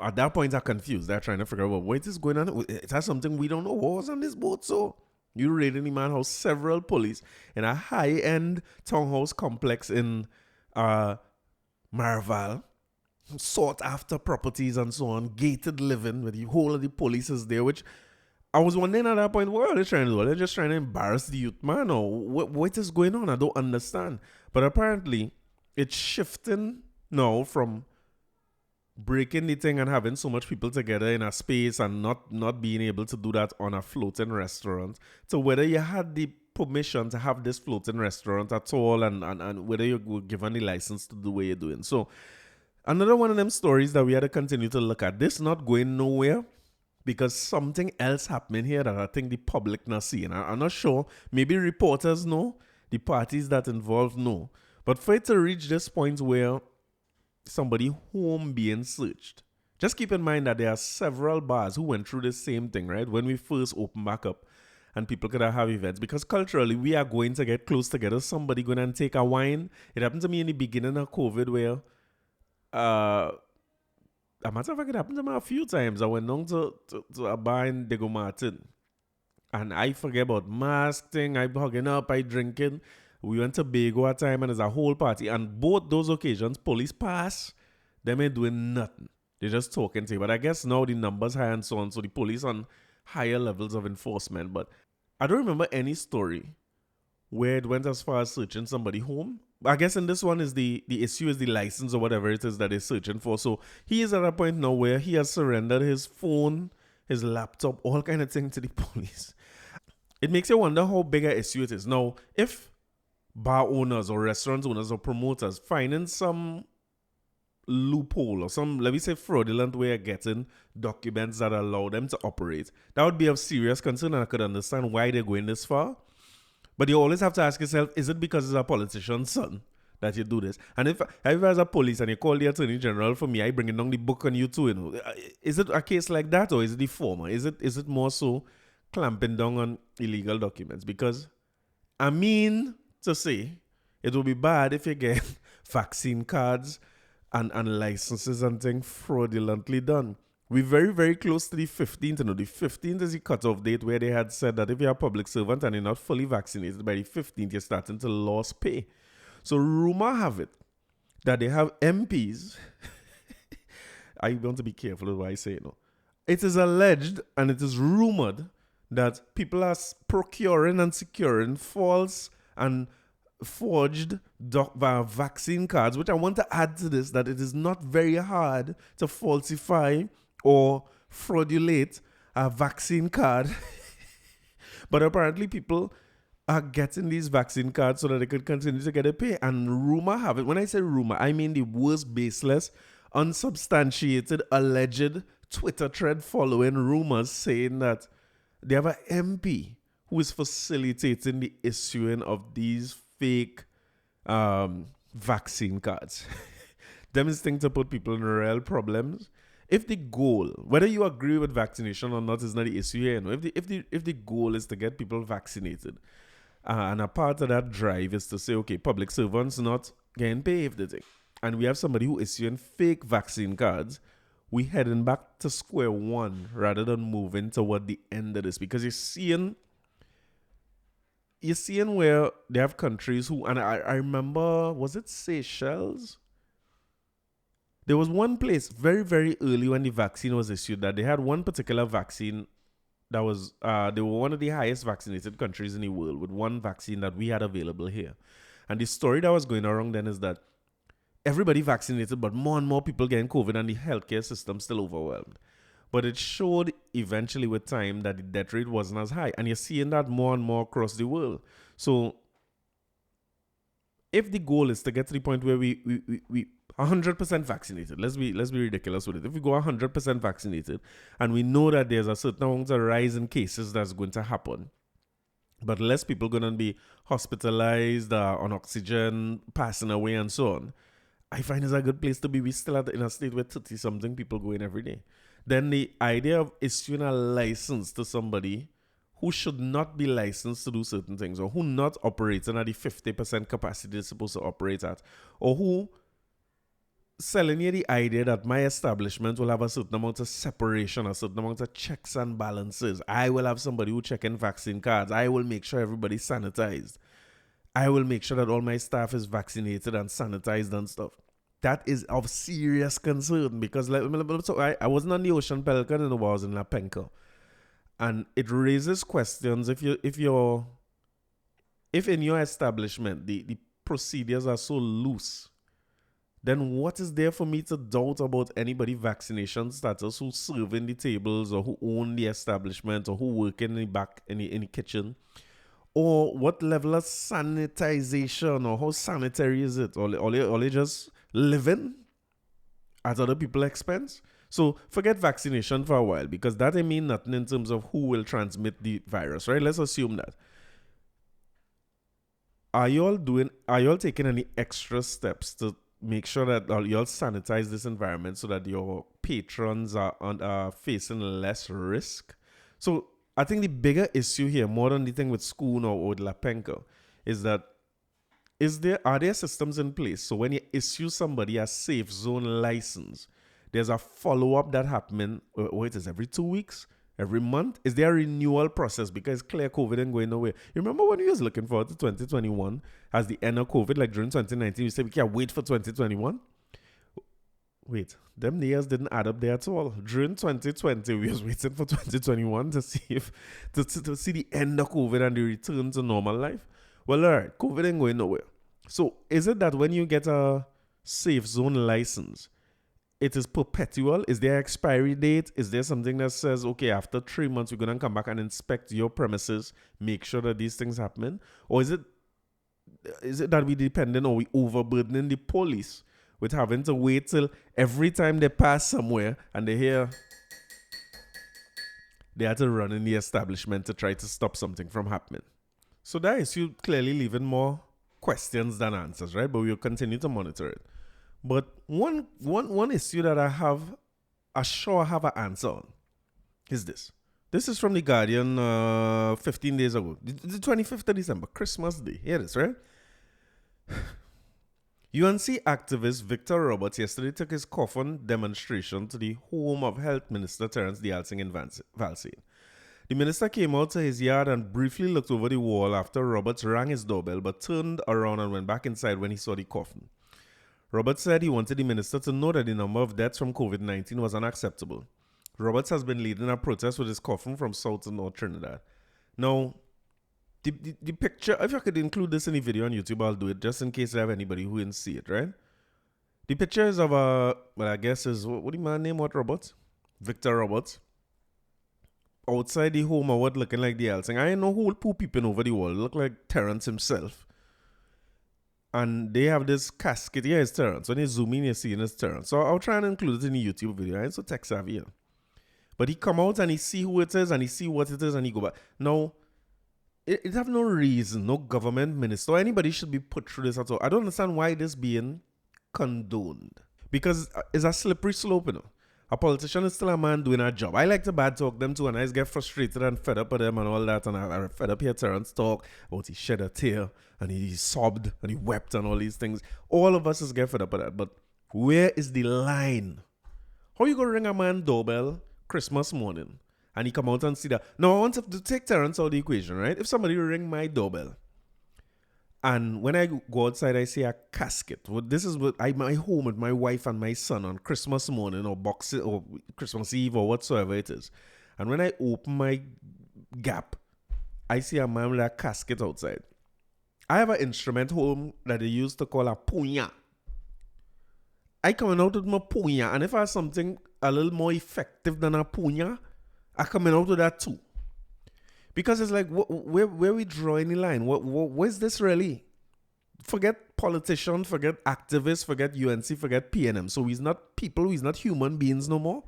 At that point, I'm confused. They're trying to figure out what is going on. Is that something we don't know? What was on this boat? So you raiding the man's house, several police in a high-end townhouse complex in Marval, sought after properties and so on, gated living with the whole of the police is there, which I was wondering at that point, what are they trying to do? They're just trying to embarrass the youth, man, or what is going on? I don't understand. But apparently, it's shifting now from breaking the thing and having so much people together in a space and not being able to do that on a floating restaurant. So whether you had the permission to have this floating restaurant at all and whether you were given the license to do the way you're doing. So another one of them stories that we had to continue to look at. This not going nowhere because something else happening here that I think the public not seeing. I'm not sure. Maybe reporters know, the parties that involved know. But for it to reach this point where somebody home being searched, just keep in mind that there are several bars who went through the same thing, right? When we first opened back up and people could have events, because culturally we are going to get close together. Somebody going and take a wine. It happened to me in the beginning of COVID where a matter of fact, it happened to me a few times. I went down to a bar in Diego Martin and I forget about mask thing. I hugging up, I drinking. We went to Bago at time and there's a whole party. And both those occasions, police pass, them ain't doing nothing. They're just talking to you. But I guess now the numbers high and so on. So the police on higher levels of enforcement. But I don't remember any story where it went as far as searching somebody home. I guess in this one is the issue is the license or whatever it is that they're searching for. So he is at a point now where he has surrendered his phone, his laptop, all kind of things to the police. It makes you wonder how big an issue it is. Now, if bar owners or restaurant owners or promoters finding some loophole or some, let me say, fraudulent way of getting documents that allow them to operate, that would be of serious concern, and I could understand why they're going this far. But you always have to ask yourself, is it because it's a politician's son that you do this? And if as a police and you call the attorney general for me, I bring down the book on you too, you know. Is it a case like that or is it the former? Is it more so clamping down on illegal documents? Because I mean to say, it will be bad if you get vaccine cards and licenses and things fraudulently done. We're very, very close to the 15th. You know, the 15th is the cutoff date where they had said that if you're a public servant and you're not fully vaccinated by the 15th, you're starting to lose pay. So rumor have it that they have MPs. I want to be careful with what I say. You know. It is alleged and it is rumored that people are procuring and securing false and forged vaccine cards, which I want to add to this, that it is not very hard to falsify or fraudulate a vaccine card. But apparently people are getting these vaccine cards so that they could continue to get a pay. And rumor have it, when I say rumor, I mean the worst, baseless, unsubstantiated, alleged Twitter thread following rumors saying that they have an MP who is facilitating the issuing of these fake vaccine cards. Them is thing to put people in real problems. If the goal, whether you agree with vaccination or not, is not the issue here. You know? If the goal is to get people vaccinated, and a part of that drive is to say, okay, public servants not getting paid the thing, and we have somebody who issuing fake vaccine cards, we heading back to square one rather than moving toward the end of this, because you're seeing where they have countries who, and I remember, was it Seychelles? There was one place very, very early when the vaccine was issued that they had one particular vaccine that was, they were one of the highest vaccinated countries in the world with one vaccine that we had available here. And the story that was going around then is that everybody vaccinated, but more and more people getting COVID and the healthcare system still overwhelmed. But it showed eventually with time that the death rate wasn't as high. And you're seeing that more and more across the world. So if the goal is to get to the point where we 100% vaccinated, let's be ridiculous with it. If we go 100% vaccinated and we know that there's a certain amount of rise in cases that's going to happen, but less people going to be hospitalized, on oxygen, passing away and so on, I find it's a good place to be. We still in a state where 30-something people go in every day. Then the idea of issuing a license to somebody who should not be licensed to do certain things, or who not operating at the 50% capacity they're supposed to operate at, or who selling you the idea that my establishment will have a certain amount of separation, a certain amount of checks and balances. I will have somebody who checking vaccine cards. I will make sure everybody's sanitized. I will make sure that all my staff is vaccinated and sanitized and stuff. That is of serious concern, because I wasn't on the Ocean Pelican and I was in La Penca. And it raises questions if in your establishment the procedures are so loose then what is there for me to doubt about anybody vaccination status who serve in the tables or who own the establishment or who work in the back in the kitchen? Or what level of sanitization or how sanitary is it? Or they just living at other people's expense? So forget vaccination for a while, because that ain't mean nothing in terms of who will transmit the virus, right? Let's assume that. Are y'all taking any extra steps to make sure that y'all sanitize this environment so that your patrons are facing less risk? So I think the bigger issue here, more than the thing with Schoon or with Lapenko, is that are there systems in place so when you issue somebody a safe zone license, there's a follow-up that happening, it is every 2 weeks, every month? Is there a renewal process? Because clear COVID ain't going nowhere. You remember when we was looking forward to 2021 as the end of COVID, like during 2019, we said we can't wait for 2021? Wait, them years didn't add up there at all. During 2020, we was waiting for 2021 to see to see the end of COVID and the return to normal life. Well, all right, COVID ain't going nowhere. So is it that when you get a safe zone license, it is perpetual? Is there an expiry date? Is there something that says, okay, after 3 months, we're going to come back and inspect your premises, make sure that these things happen? Or is it that we dependent or we overburdening the police with having to wait till every time they pass somewhere and they hear they had to run in the establishment to try to stop something from happening? So that issue clearly leaving more questions than answers, right? But we'll continue to monitor it. But one issue that I have an answer on is this. This is from The Guardian 15 days ago. The 25th of December, Christmas Day. Here it is, right? UNC activist Victor Roberts yesterday took his coffin demonstration to the home of Health Minister Terrance Deyalsingh in Farley. The minister came out to his yard and briefly looked over the wall after Roberts rang his doorbell, but turned around and went back inside when he saw the coffin. Roberts said he wanted the minister to know that the number of deaths from COVID-19 was unacceptable. Roberts has been leading a protest with his coffin from South to North Trinidad. Now, the picture, if I could include this in the video on YouTube, I'll do it just in case I have anybody who didn't see it, right? The picture is of I guess is, what do you man name? What Roberts? Victor Roberts. Outside the home of what looking like Deyalsingh. I ain't no whole poo peeping over the wall. It look like Terrance himself. And they have this casket. Yeah, it's Terrance. When you zoom in, you're seeing it's Terrance. So I'll try and include it in the YouTube video. I ain't so tech savvy here. But he come out and he see who it is and he see what it is and he go back. Now, it have no reason, no government minister or anybody should be put through this at all. I don't understand why this being condoned. Because it's a slippery slope, you know. A politician is still a man doing a job. I like to bad talk them too, and I just get frustrated and fed up with them and all that. And I fed up here Terrance talk about he shed a tear and he sobbed and he wept and all these things. All of us is get fed up with that. But where is the line? How you gonna ring a man doorbell Christmas morning and he come out and see that? Now I want to take Terrance out of the equation, right? If somebody ring my doorbell and when I go outside, I see a casket. Well, this is what my home with my wife and my son on Christmas morning or Boxing or Christmas Eve or whatsoever it is. And when I open my gap, I see a man with a casket outside. I have an instrument home that they used to call a punya. I coming out with my punya, and if I have something a little more effective than a punya, I coming out with that too. Because it's like, where we drawing the line? Where's this really? Forget politicians, forget activists, forget UNC, forget PNM. So he's not people, he's not human beings no more.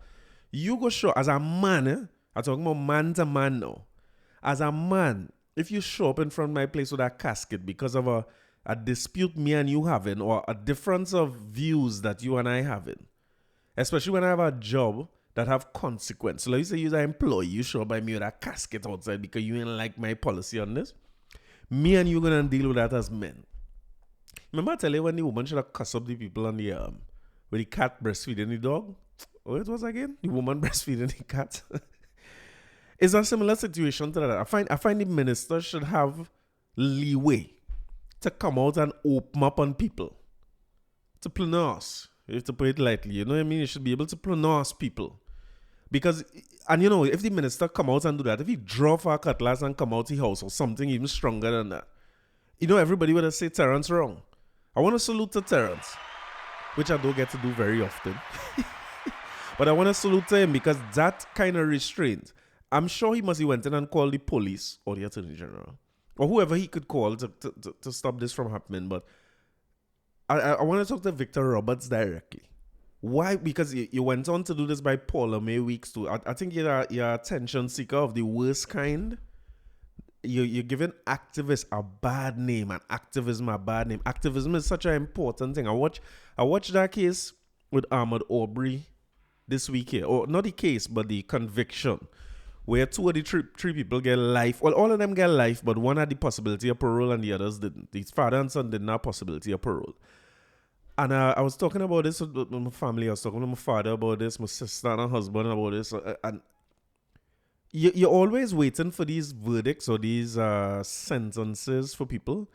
You go show, as a man, I'm talking about man to man now. As a man, if you show up in front of my place with a casket because of a dispute me and you having, or a difference of views that you and I having, especially when I have a job that have consequence. So like you say you're an employee, you show up by me with a casket outside because you ain't like my policy on this. Me and you gonna deal with that as men. Remember I tell you when the woman should have cussed up the people on the with the cat breastfeeding the dog? Oh, it was again? The woman breastfeeding the cat. It's a similar situation to that. I find the minister should have leeway to come out and open up on people. To pronounce. You have to put it lightly. You know what I mean? You should be able to pronounce people. Because, and you know, if the minister come out and do that, if he draw for a cutlass and come out the house or something even stronger than that, you know, everybody would have say Terrance wrong. I want to salute to Terrance. which I don't get to do very often. But I want to salute to him because that kind of restraint, I'm sure he went in and called the police or the attorney general or whoever he could call to stop this from happening. But I want to talk to Victor Roberts directly. Why? Because you went on to do this by Paula May Weeks too. I think you're a attention seeker of the worst kind. You're giving activists a bad name and activism a bad name. Activism is such an important thing. I watched that case with Ahmad Arbery this week here. Or not the case, but the conviction. Where two of the three people get life. Well, all of them get life, but one had the possibility of parole and the others didn't. His father and son didn't have possibility of parole. And I was talking about this with my family. I was talking to my father about this, my sister and her husband about this. And you're always waiting for these verdicts or these sentences for people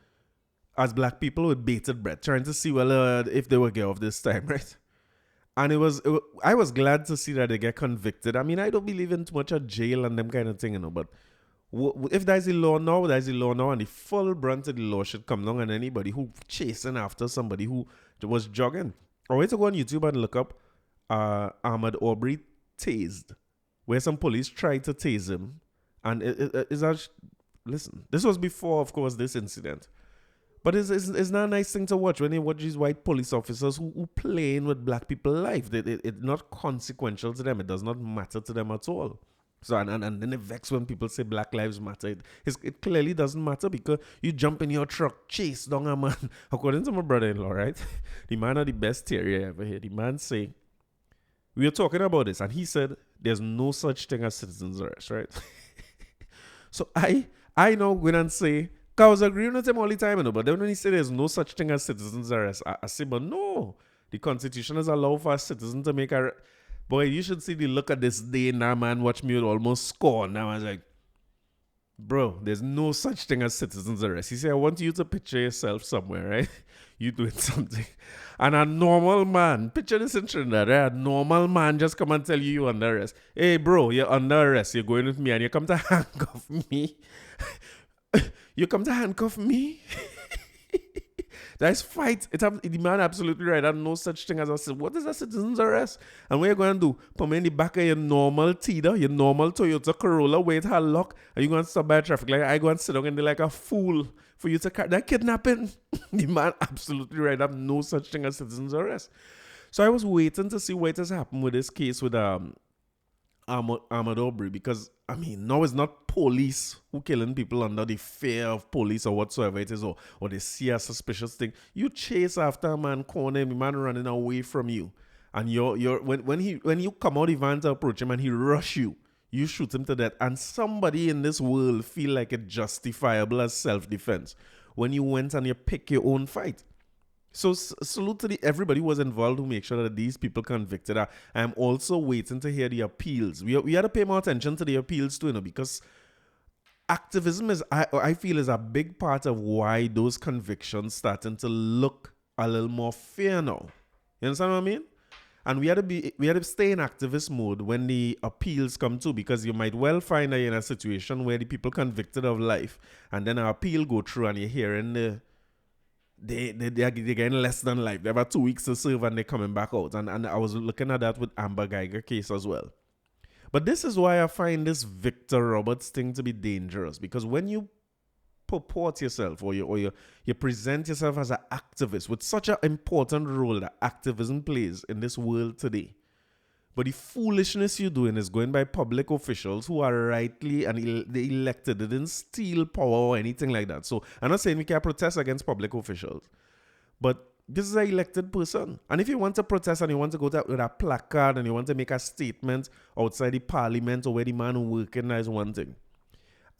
as black people with bated breath, trying to see if they will get off this time, right? And I was glad to see that they get convicted. I mean, I don't believe in too much of jail and them kind of thing, but if there's a law now, there's a law now, and the full brunt of the law should come down on anybody who chasing after somebody who was jogging. Or wait to go on YouTube and look up Ahmad Arbery tased, where some police tried to tase him. And listen, this was before, of course, this incident. But it's not a nice thing to watch when you watch these white police officers who playing with black people's life. It's not consequential to them. It does not matter to them at all. So and then it vexes when people say Black Lives Matter. It clearly doesn't matter because you jump in your truck, chase down a man. According to my brother-in-law, right? The man had the best theory I ever heard. The man say, we were talking about this, and he said, there's no such thing as citizen's arrest, right? So I now go and say, because I was agreeing with him all the time, but then when he said there's no such thing as citizen's arrest, I say, but no, the Constitution has allowed for a citizen to make a... Boy, you should see the look at this day now, man. Watch me with almost scorn. Now I was like, bro, there's no such thing as citizen's arrest. He said, I want you to picture yourself somewhere, right? You doing something. And a normal man, picture this in Trinidad, right? A normal man just come and tell you you're under arrest. Hey, bro, you're under arrest. You're going with me and you come to handcuff me. You come to handcuff me? That's fight. The man absolutely right. There's no such thing as what is a citizen's arrest? And what you're going to do? Put me in the back of your normal Tida, your normal Toyota Corolla, wait her lock, and you're going to stop by traffic light. I go and sit down in there like a fool for you to carry that kidnapping. The man absolutely right. There's no such thing as citizen's arrest. So I was waiting to see what has happened with this case with Ahmad Arbery, because I mean, now it's not police who killing people under the fear of police or whatsoever it is, or they see a suspicious thing. You chase after a man, corner him, the man running away from you, and when you come out the van to approach him and he rush you, you shoot him to death. And somebody in this world feel like it's justifiable as self-defense when you went and you pick your own fight. So salute to everybody who was involved to make sure that these people convicted. I am also waiting to hear the appeals. We had to pay more attention to the appeals too, because activism I feel is a big part of why those convictions starting to look a little more fair now. You understand what I mean? And we had to stay in activist mode when the appeals come too, because you might well find that you're in a situation where the people convicted of life and then an appeal go through and you're hearing they're getting less than life. They have 2 weeks to serve and they're coming back out. And I was looking at that with Amber Geiger case as well. But this is why I find this Victor Roberts thing to be dangerous. Because when you purport yourself or you present yourself as an activist with such an important role that activism plays in this world today, but the foolishness you're doing is going by public officials who are rightly and they elected. They didn't steal power or anything like that. So I'm not saying we can't protest against public officials, but this is an elected person. And if you want to protest and you want to go with a placard and you want to make a statement outside the parliament or where the man working, that is one thing.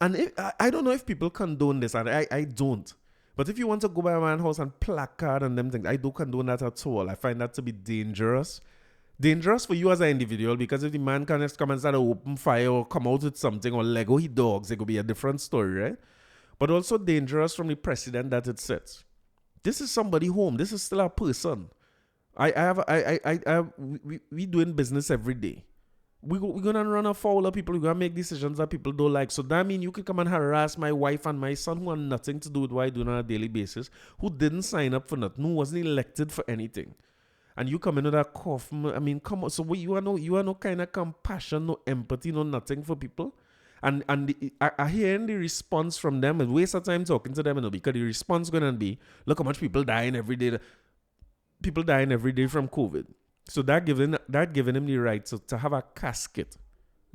And I don't know if people condone this, and I don't. But if you want to go by a man's house and placard and them things, I don't condone that at all. I find that to be dangerous. Dangerous for you as an individual, because if the man can just come and start an open fire or come out with something or Lego his dogs, it could be a different story, right? But also dangerous from the precedent that it sets. This is somebody home. This is still a person. We doing business every day. We're going to run afoul of people. We're going to make decisions that people don't like. So that means you can come and harass my wife and my son who have nothing to do with what I do on a daily basis, who didn't sign up for nothing, who wasn't elected for anything. and you come in with a cough. I mean, come on. So you are no kind of compassion, no empathy, no nothing for people. And I hearing the response from them and waste of time talking to them, because the response gonna be, look how much people dying every day. People dying every day from COVID. So that giving him the right to have a casket.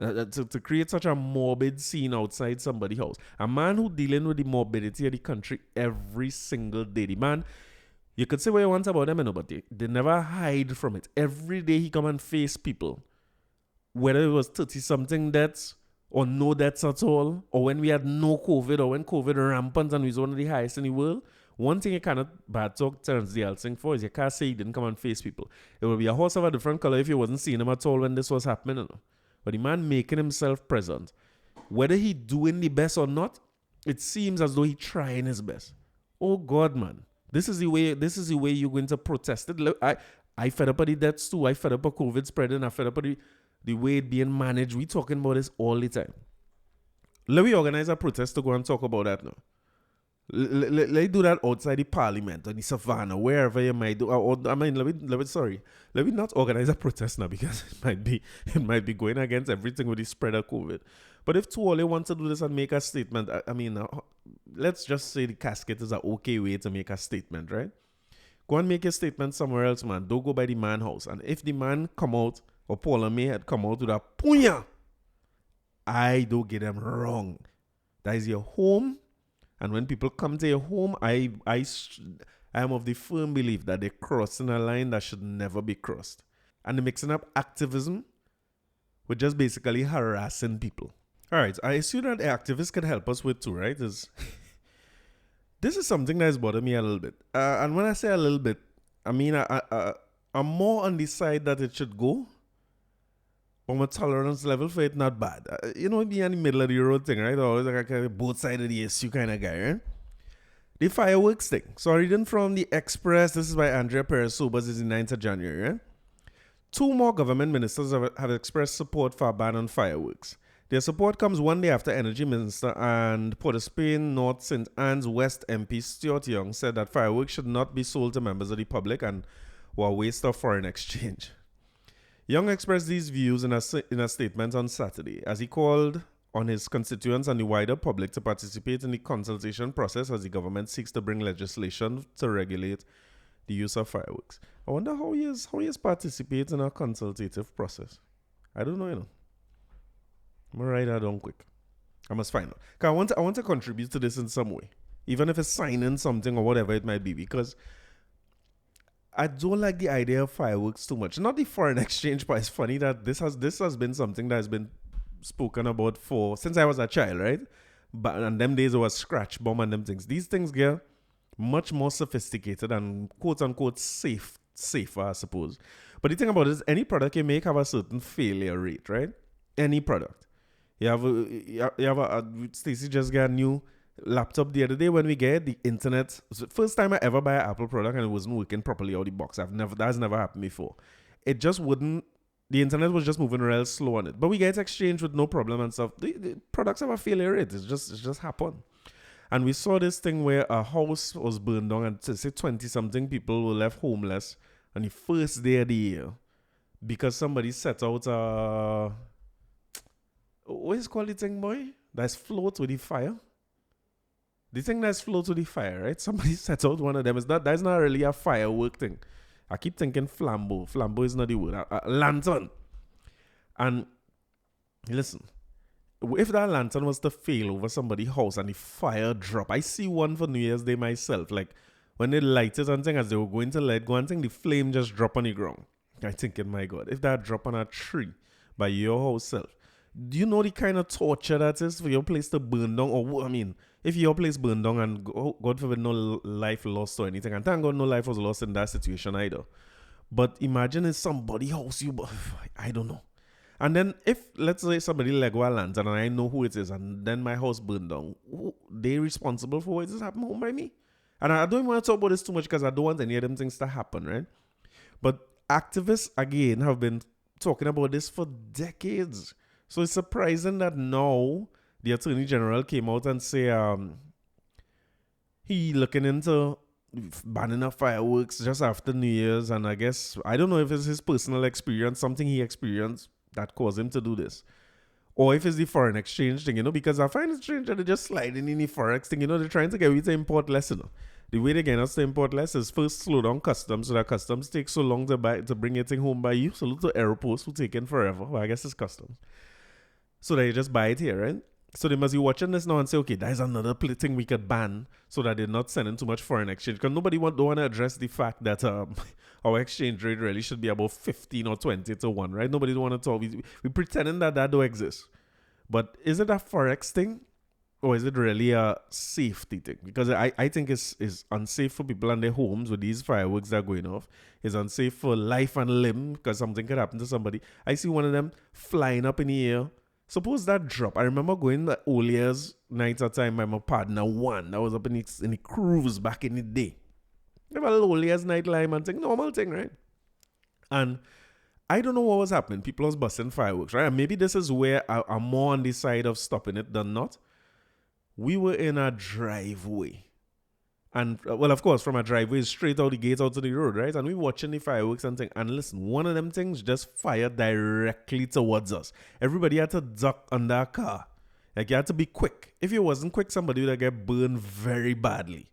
To create such a morbid scene outside somebody's house. A man who dealing with the morbidity of the country every single day. The man, you could say what you want about them, but they never hide from it. Every day he come and face people. Whether it was 30-something deaths or no deaths at all, or when we had no COVID, or when COVID rampant and we was one of the highest in the world. One thing you cannot bad talk Terrance Deyalsingh for is you can't say he didn't come and face people. It would be a horse of a different color if you wasn't seeing him at all when this was happening. But the man making himself present, whether he doing the best or not, it seems as though he trying his best. Oh God, man, this is the way you're going to protest it. I fed up of the deaths too. I fed up of COVID spreading. I fed up of the way it being managed. We talking about this all the time. Let me organize a protest to go and talk about that now. Let's do that outside the parliament or the savannah, wherever you might do. Let me not organize a protest now, because it might be going against everything with the spread of COVID. But if Tuole wants to do this and make a statement, let's just say the casket is an okay way to make a statement, right? Go and make a statement somewhere else, man. Don't go by the man house. And if the man come out, or Paula May had come out with a punya, I don't get them wrong. That is your home. And when people come to your home, I am of the firm belief that they're crossing a line that should never be crossed. And they're mixing up activism with just basically harassing people. All right, I assume that the activists can help us with too, right? This is something that has bothered me a little bit. And when I say a little bit, I mean I'm more on the side that it should go. But my tolerance level for it not bad. Be in the middle of the road thing, right? Always like a both sides of the issue kind of guy, right? The fireworks thing. So reading from the Express, this is by Andrea Perez-Sobas, is the 9th of January, right? 2 more government ministers have expressed support for a ban on fireworks. Their support comes one day after Energy Minister and Port of Spain North St. Anne's West MP Stuart Young said that fireworks should not be sold to members of the public and were a waste of foreign exchange. Young expressed these views in a statement on Saturday as he called on his constituents and the wider public to participate in the consultation process as the government seeks to bring legislation to regulate the use of fireworks. I wonder how he is participating in a consultative process. I don't know, I'm going to write that down quick. I must find out. Because I want to contribute to this in some way, even if it's signing something or whatever it might be, because I don't like the idea of fireworks too much. Not the foreign exchange, but it's funny that this has been something that has been spoken about since I was a child, right? But in them days it was scratch bomb and them things. These things get much more sophisticated and quote unquote safer, I suppose. But the thing about it is, any product you make have a certain failure rate, right? Any product. You have a Stacey just got a new laptop the other day when we get the internet. First time I ever buy an Apple product and it wasn't working properly out of the box. That has never happened before. It just wouldn't. The internet was just moving real slow on it. But we get exchange with no problem and stuff. The products have a failure rate. It's just happened. And we saw this thing where a house was burned down and say 20-something people were left homeless on the first day of the year because somebody set out what is called the thing, boy? That's float with the fire. The thing that's float with the fire, right? Somebody set out one of them. That's not really a firework thing. I keep thinking flambeau. Flambeau is not the word. A lantern. And listen, if that lantern was to fail over somebody's house and the fire drop, I see one for New Year's Day myself. Like when they light it and thing, as they were going to let go and thing, the flame just drop on the ground. I thinking, my God, if that drop on a tree by your house self, do you know the kind of torture that is for your place to burn down? Or, I mean, if your place burned down and God forbid no life lost or anything, and thank God no life was lost in that situation either. But imagine if somebody house you, I don't know. And then if, let's say somebody Lego a lantern and I know who it is and then my house burned down, they responsible for what is happening home by me? And I don't want to talk about this too much because I don't want any of them things to happen, right? But activists, again, have been talking about this for decades. So it's surprising that now the Attorney General came out and say he looking into banning of fireworks just after New Year's, and I guess I don't know if it's his personal experience, something he experienced that caused him to do this, or if it's the foreign exchange thing, because I find it strange that they're just sliding in the forex thing, they're trying to get you to import less, The way they get us to import less is first slow down customs, so that customs take so long to bring your thing home by you. So little airports will take in forever. Well, I guess it's customs. So they just buy it here, right? So they must be watching this now and say, okay, there's another thing we could ban so that they're not sending too much foreign exchange. Because nobody don't want to address the fact that our exchange rate really should be about 15 or 20 to 1, right? Nobody don't want to talk. We pretending that don't exist. But is it a forex thing? Or is it really a safety thing? Because I think it's unsafe for people and their homes with these fireworks that are going off. It's unsafe for life and limb because something could happen to somebody. I see one of them flying up in the air. Suppose that drop. I remember going the old years nights at time by my partner one. That was up in the cruise back in the day. Never a little old years night lime and thing, normal thing, right? And I don't know what was happening. People was busting fireworks, right? And maybe this is where I'm more on the side of stopping it than not. We were in a driveway. And, well, of course, from a driveway straight out the gate out to the road, right? And we watching the fireworks and thing. And listen, one of them things just fired directly towards us. Everybody had to duck under a car. Like, you had to be quick. If you wasn't quick, somebody would have get burned very badly.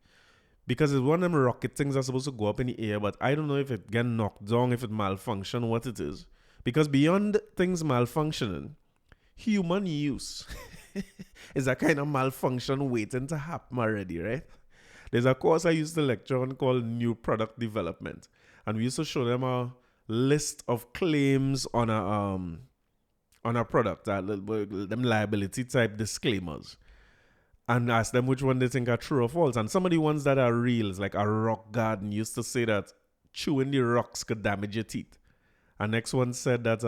Because it's one of them rocket things that's supposed to go up in the air. But I don't know if it get knocked down, if it malfunction, what it is. Because beyond things malfunctioning, human use is a kind of malfunction waiting to happen already, right? There's a course I used to lecture on called New Product Development. And we used to show them a list of claims on a product, them liability type disclaimers. And ask them which one they think are true or false. And some of the ones that are real, like a rock garden used to say that chewing the rocks could damage your teeth. And next one said that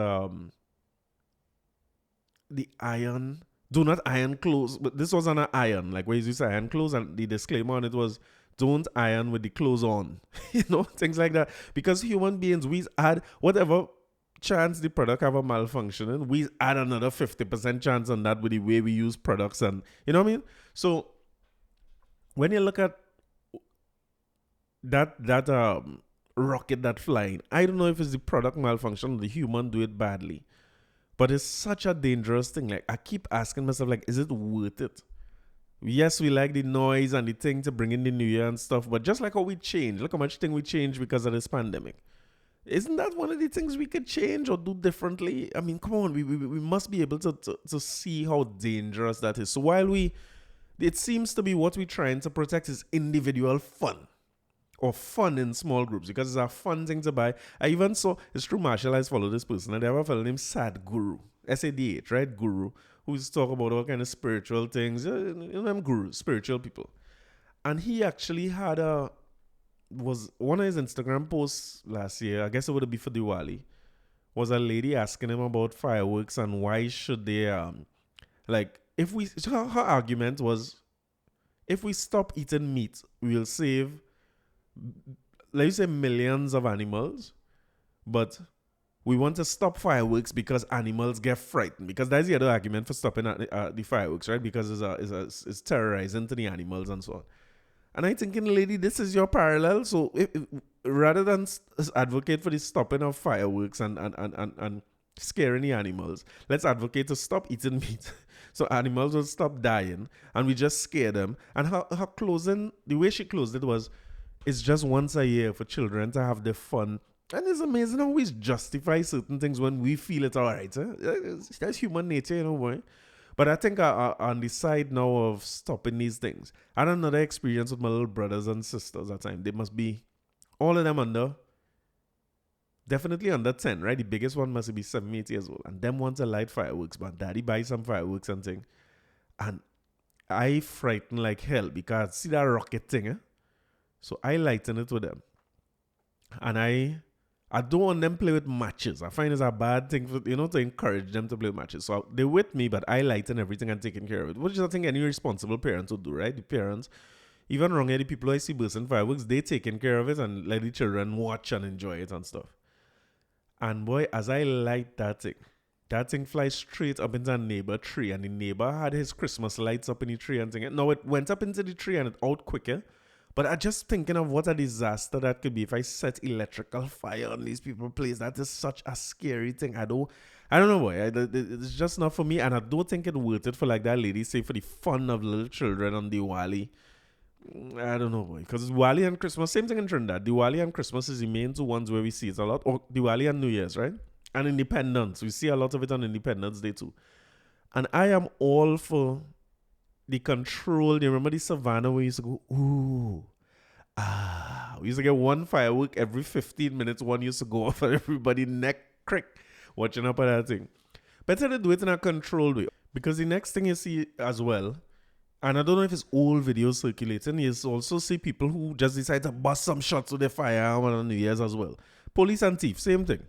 the iron... Do not iron clothes. But this was on an iron, like where you used to iron clothes, and the disclaimer on it was, don't iron with the clothes on. Things like that. Because human beings, we add whatever chance the product have a malfunctioning, we add another 50% chance on that with the way we use products, and you know what I mean? So when you look at that rocket that flying, I don't know if it's the product malfunction or the human do it badly. But it's such a dangerous thing. Like, I keep asking myself, like, is it worth it? Yes, we like the noise and the thing to bring in the new year and stuff, but just like how we change, look how much thing we change because of this pandemic. Isn't that one of the things we could change or do differently? I mean, come on, we must be able to see how dangerous that is. So while it seems to be what we're trying to protect is individual fun. Or fun in small groups, because it's a fun thing to buy. I even saw, it's true, Marshall has followed this person, and they have a fellow named Sadhguru, SADH, right? Guru, who's talk about all kind of spiritual things, them gurus, spiritual people. And he actually was one of his Instagram posts last year, I guess it would be for Diwali, was a lady asking him about fireworks and why should they, her argument was, if we stop eating meat, we'll save, let you say, millions of animals, but we want to stop fireworks because animals get frightened. Because that's the other argument for stopping the fireworks, right? Because it's terrorizing to the animals and so on. And I'm thinking, lady, this is your parallel. So if rather than advocate for the stopping of fireworks and scaring the animals, let's advocate to stop eating meat. So animals will stop dying and we just scare them. And her closing, the way she closed it was, it's just once a year for children to have their fun. And it's amazing how we justify certain things when we feel it's all right. That's human nature, boy. But I think on the side now of stopping these things, I had another experience with my little brothers and sisters at the time. They must be, all of them definitely under 10, right? The biggest one must be 7, 8 years old. And them want to light fireworks, but daddy buys some fireworks and thing. And I frightened like hell because see that rocket thing, So I lighten it with them. And I don't want them play with matches. I find it's a bad thing for, to encourage them to play with matches. So they're with me, but I lighten everything and taking care of it, which is I think any responsible parent would do, right? The parents, even wrong, the people I see bursting fireworks, they taking care of it and let the children watch and enjoy it and stuff. And boy, as I light that thing flies straight up into a neighbor tree, and the neighbor had his Christmas lights up in the tree and thing. Now it went up into the tree and it out quicker. But I just thinking of what a disaster that could be if I set electrical fire on these people's place. That is such a scary thing. I don't know, boy. It's just not for me, and I don't think it's worth it for like that lady say for the fun of little children on Diwali. I don't know, boy. Because Diwali and Christmas, same thing in Trinidad. Diwali and Christmas is the main two ones where we see it a lot. Or Diwali and New Year's, right? And Independence. We see a lot of it on Independence Day too. And I am all for the control. You remember the savannah where you used to go, ooh, we used to get one firework every 15 minutes. One used to go off and everybody neck crick watching up at that thing. Better to do it in a controlled way. Because the next thing you see as well, and I don't know if it's old videos circulating, you also see people who just decide to bust some shots with their firearm on New Year's as well. Police and thieves, same thing.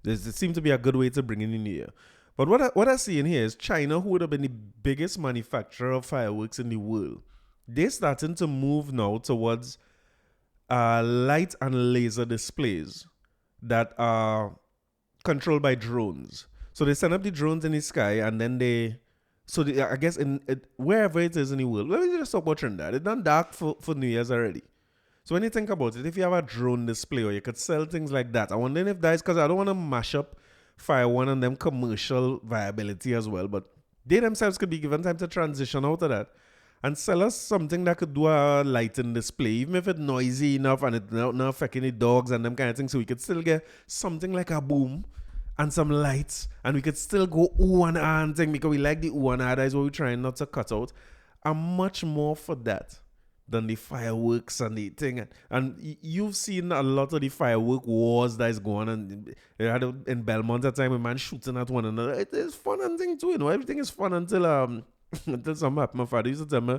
It seems to be a good way to bring in the New Year. But what I see in here is China, who would have been the biggest manufacturer of fireworks in the world, they're starting to move now towards light and laser displays that are controlled by drones. So they send up the drones in the sky, and then I guess wherever it is in the world, let me just talk about Trinidad. It's done dark for New Year's already. So when you think about it, if you have a drone display or you could sell things like that, I wonder if that is because I don't want to mash up Fire One and them commercial viability as well, but they themselves could be given time to transition out of that and sell us something that could do a lighting display, even if it's noisy enough and it's not affecting the dogs and them kind of things, so we could still get something like a boom and some lights, and we could still go ooh and ah and thing because we like the ooh and ah. That is what we're trying not to cut out. I'm much more for that than the fireworks and the thing. And you've seen a lot of the firework wars that is going on. They had in Belmont at the time, a man shooting at one another. It is fun and thing too, you know. Everything is fun until until something happens. My father used to tell me,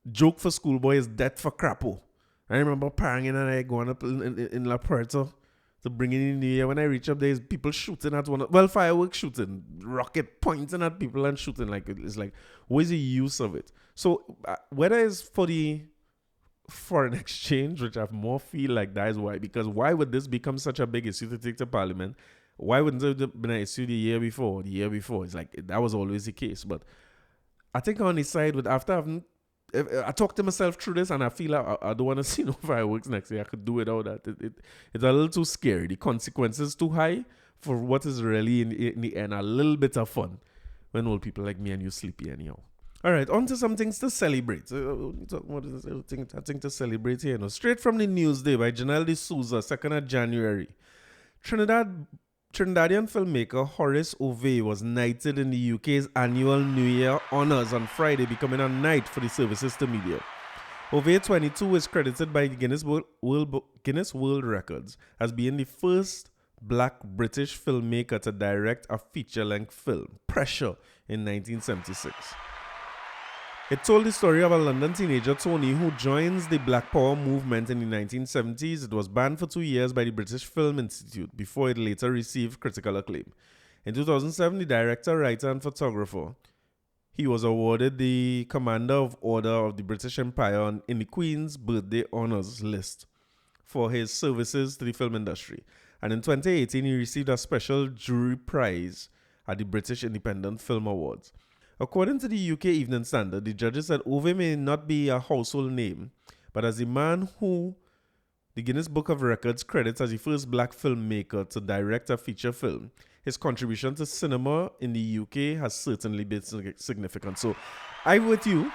joke for schoolboy is death for crapo. I remember parrying and I going up in La Puerta to bring it in the year. When I reach up, there's people shooting at one. Well, fireworks shooting, rocket pointing at people and shooting. Like it's like, what is the use of it? So whether it's for the foreign exchange, which I more feel like that is why. Because why would this become such a big issue to take to Parliament? Why wouldn't it have been an issue the year before? The year before, it's like that was always the case. But I think on the side with after I talked to myself through this, and I feel like I don't want to see no fireworks next year. I could do without that. It's a little too scary. The consequences too high for what is really in the end a little bit of fun when old people like me and you sleepy anyhow. All right, on to some things to celebrate. What is this? I think to celebrate here. No, straight from the Newsday by Janelle D'Souza, 2nd of January. Trinidadian filmmaker Horace One was knighted in the UK's annual New Year honours on Friday, becoming a knight for the services to media. One, 22, is credited by Guinness World Records as being the first black British filmmaker to direct a feature-length film, Pressure, in 1976. It told the story of a London teenager, Tony, who joins the Black Power movement in the 1970s. It was banned for 2 years by the British Film Institute before it later received critical acclaim. In 2007, the director, writer, and photographer, he was awarded the Commander of Order of the British Empire in the Queen's Birthday Honours list for his services to the film industry. And in 2018, he received a special jury prize at the British Independent Film Awards. According to the UK Evening Standard, the judges said Ove may not be a household name, but as the man who the Guinness Book of Records credits as the first black filmmaker to direct a feature film, his contribution to cinema in the UK has certainly been significant. So I'm with you.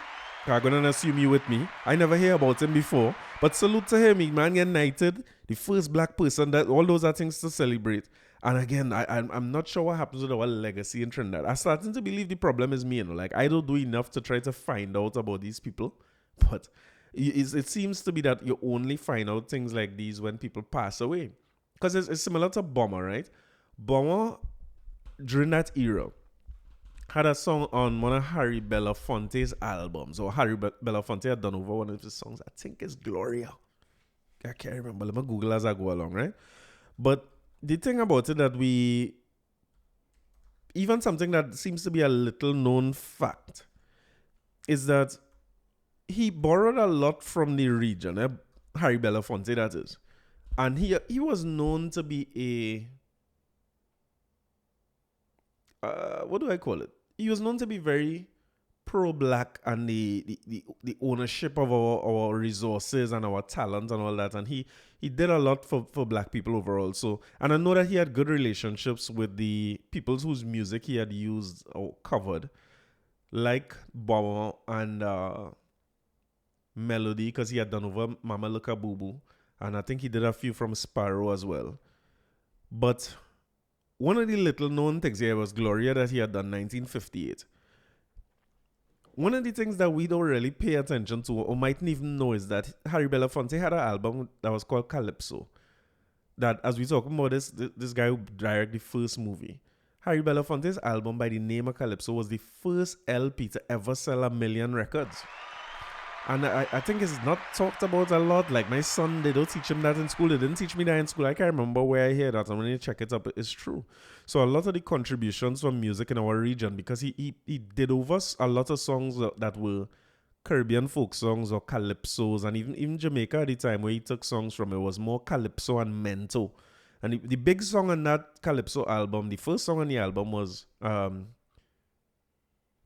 I'm going to assume you with me. I never hear about him before, but salute to him. He man get knighted, the first black person. That all those are things to celebrate. And again, I'm not sure what happens with our legacy in Trinidad. I'm starting to believe the problem is me, you know. Like, I don't do enough to try to find out about these people. But it seems to be that you only find out things like these when people pass away. Because it's similar to Bomber, right? Bomber, during that era, had a song on one of Harry Belafonte's albums. Or Harry Belafonte had done over one of his songs. I think it's Gloria. I can't remember. Let me Google as I go along, right? But the thing about it that even something that seems to be a little known fact is that he borrowed a lot from the region, Harry Belafonte that is. And he was known to be what do I call it? He was known to be very pro-black and the ownership of our resources and our talent and all that. And he did a lot for black people overall. So, and I know that he had good relationships with the peoples whose music he had used or covered, like Bob and Melody, because he had done over Mama Look a Boo Boo. And I think he did a few from Sparrow as well. But one of the little known things here was Gloria that he had done 1958. One of the things that we don't really pay attention to or mightn't even know is that Harry Belafonte had an album that was called Calypso. That, as we talk about this guy who directed the first movie, Harry Belafonte's album by the name of Calypso was the first LP to ever sell 1 million records. And I think it's not talked about a lot. Like my son, they don't teach him that in school. They didn't teach me that in school. I can't remember where I hear that. And when you check it up, it's true. So a lot of the contributions from music in our region, because he did over a lot of songs that were Caribbean folk songs or calypsos, and even Jamaica at the time where he took songs from, it was more calypso and mento. And the big song on that calypso album, the first song on the album was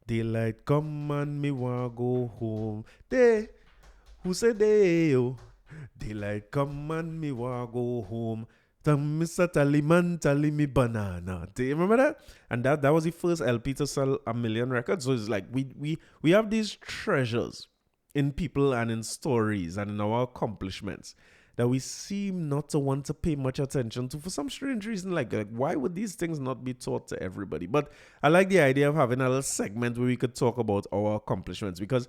Daylight come and me want go home. They, who say they, oh. Daylight come and me want go home. Mr. Tallyman tally me banana. Do you remember that? And that was the first LP to sell 1 million records. So it's like we have these treasures in people and in stories and in our accomplishments that we seem not to want to pay much attention to for some strange reason. Like why would these things not be taught to everybody? But I like the idea of having a little segment where we could talk about our accomplishments, because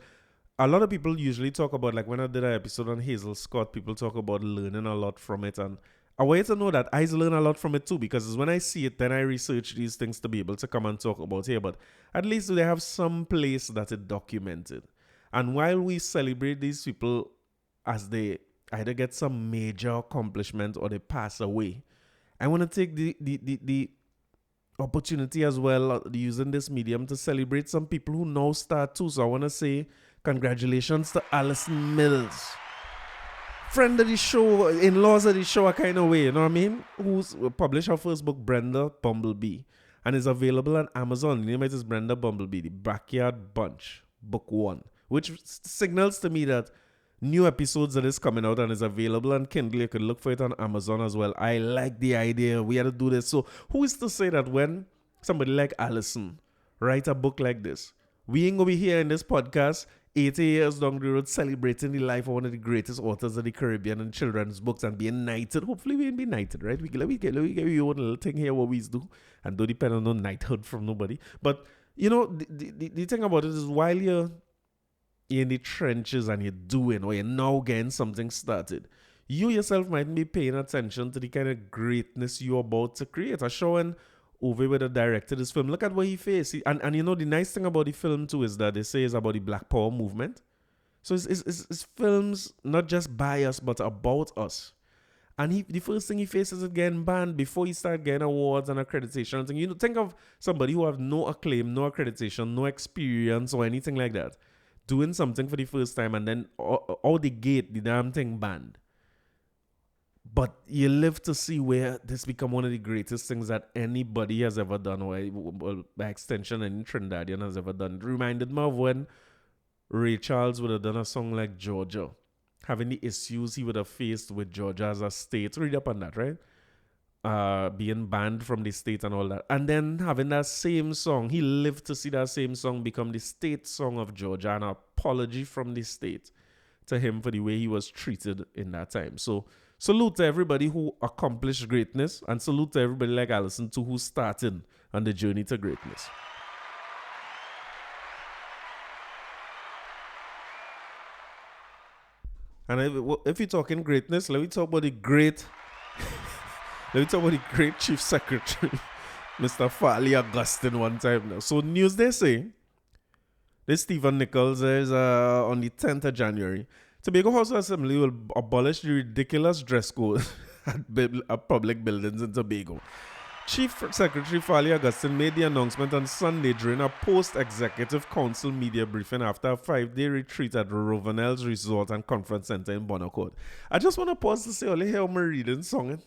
a lot of people usually talk about, like when I did an episode on Hazel Scott, people talk about learning a lot from it. And I want you to know that I learn a lot from it too, because it's when I see it, then I research these things to be able to come and talk about here. But at least they have some place that it documented. And while we celebrate these people as they either get some major accomplishment or they pass away, I want to take the opportunity as well, using this medium, to celebrate some people who now start too. So I want to say congratulations to Alison Mills, friend of the show, in-laws of the show, a kind of way, you know what I mean? Who's published her first book, Brenda Bumblebee, and is available on Amazon. The name of it is Brenda Bumblebee, The Backyard Bunch, Book 1, which signals to me that new episodes of this coming out and is available on Kindle. You can look for it on Amazon as well. I like the idea. We had to do this. So who is to say that when somebody like Alison write a book like this, we ain't going to be here in this podcast 80 years down the road celebrating the life of one of the greatest authors of the Caribbean and children's books and being knighted. Hopefully we ain't be knighted, right? We get your own little thing here, what we do, and don't depend on no knighthood from nobody. But, you know, the thing about it is, while you're in the trenches and you're doing, or you're now getting something started, you yourself mightn't be paying attention to the kind of greatness you're about to create. I showing over where the director this film. Look at what he faced. And you know, the nice thing about the film too is that they say it's about the Black Power movement. So it's films not just by us, but about us. And the first thing he faces is getting banned before he start getting awards and accreditation. And you know, think of somebody who have no acclaim, no accreditation, no experience or anything like that, doing something for the first time, and then out the gate, the damn thing banned. But you live to see where this become one of the greatest things that anybody has ever done, or by extension any Trinidadian has ever done. It reminded me of when Ray Charles would have done a song like Georgia, having the issues he would have faced with Georgia as a state. Read up on that, right? Being banned from the state and all that. And then having that same song, he lived to see that same song become the state song of Georgia, and an apology from the state to him for the way he was treated in that time. So salute to everybody who accomplished greatness, and salute to everybody like Alison too, who's starting on the journey to greatness. And if you're talking greatness, let me talk about the great Chief Secretary, Mr. Farley Augustine, one time now. So news they say, this Stephen Nichols is on the 10th of January. Tobago House of Assembly will abolish the ridiculous dress code at public buildings in Tobago. Chief Secretary Farley Augustine made the announcement on Sunday during a post-executive council media briefing after a 5-day retreat at Rovenel's Resort and Conference Center in Bonaccord. I just want to pause to say, only hear my reading song.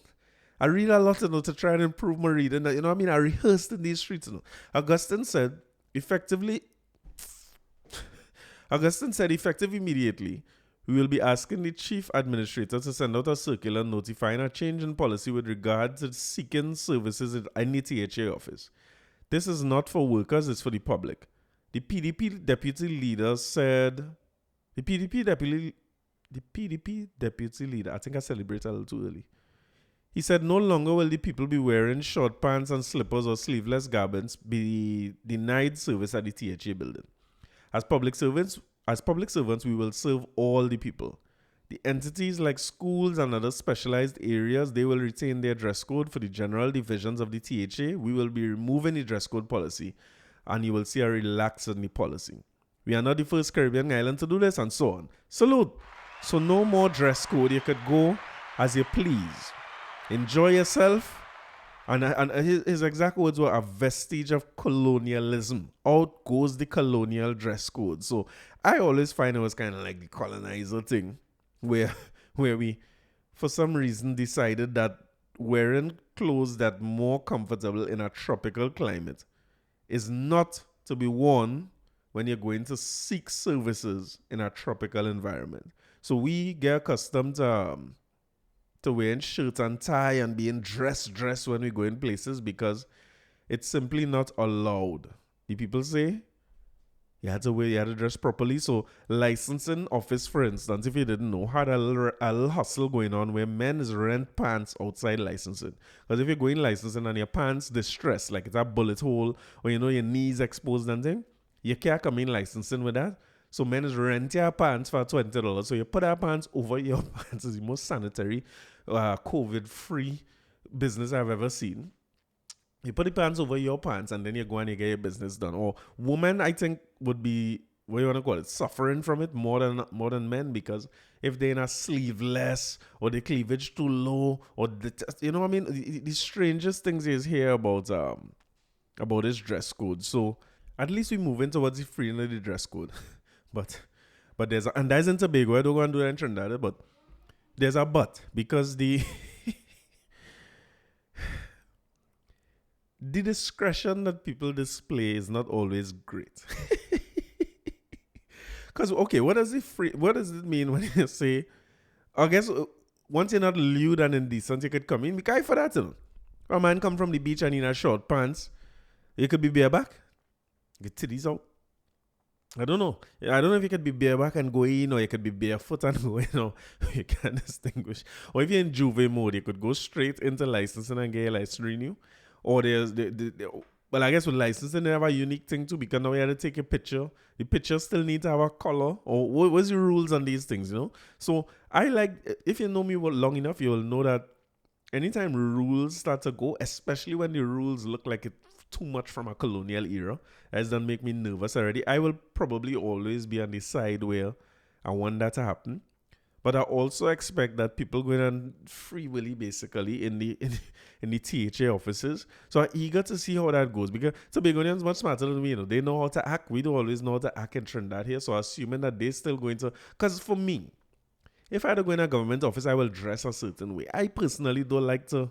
I read a lot, to try and improve my reading. You know what I mean? I rehearsed in these streets. Augustine said, effectively, Augustine said, effective immediately, we will be asking the chief administrator to send out a circular notifying a change in policy with regard to seeking services at any THA office. This is not for workers, it's for the public. The PDP deputy leader said, the PDP deputy leader, I think I celebrated a little too early. He said, no longer will the people be wearing short pants and slippers or sleeveless garments be denied service at the THA building. As public servants, we will serve all the people. The entities like schools and other specialized areas, they will retain their dress code. For the general divisions of the THA, we will be removing the dress code policy, and you will see a relaxation in the policy. We are not the first Caribbean island to do this, and so on. Salute. So no more dress code. You could go as you please. Enjoy yourself. And his exact words were a vestige of colonialism. Out goes the colonial dress code. So I always find it was kind of like the colonizer thing, where we, for some reason, decided that wearing clothes that more comfortable in a tropical climate is not to be worn when you're going to seek services in a tropical environment. So we get accustomed to wearing shirt and tie and being dressed when we go in places because it's simply not allowed. The people say you had to dress properly. So licensing office, for instance, if you didn't know, had a little hustle going on where men is rent pants outside licensing. Because if you're going licensing and your pants distressed, like it's a bullet hole or your knees exposed and thing, you can't come in licensing with that. So men is rent your pants for $20. So you put our pants over your pants. Is the most sanitary, COVID-free business I've ever seen. You put the pants over your pants and then you go and you get your business done. Or women, I think, would be, what do you want to call it, suffering from it more than men, because if they're in a sleeveless or the cleavage too low or the strangest things is here about this dress code. So at least we moving towards the freeing of the dress code. But there's and that's in Tobago. I don't go and do that in Trinidad, but there's a but, because the discretion that people display is not always great. Because what does it mean when you say, I guess once you're not lewd and indecent, you could come in. Be kind for that, A man come from the beach and in a short pants, you could be bareback, get titties out. I don't know if you could be bareback and go in, or you could be barefoot and go in, or you can't distinguish. Or if you're in juve mode, you could go straight into licensing and get your license renew. Or there's well, I guess with licensing, they have a unique thing too, because now you have to take a picture. The picture still needs to have a color. Or what's the rules on these things, So I like, if you know me long enough, you'll know that anytime rules start to go, especially when the rules look like it's too much from a colonial era, as that make me nervous already, I will probably always be on the side where I want that to happen. But I also expect that people going on free willy basically in the THA offices. So I'm eager to see how that goes, because Tobagonians much smarter than me. They know how to act. We don't always know how to act in Trinidad here. So assuming that they're still going to, because for me, if I had to go in a government office, I will dress a certain way. I personally don't like to,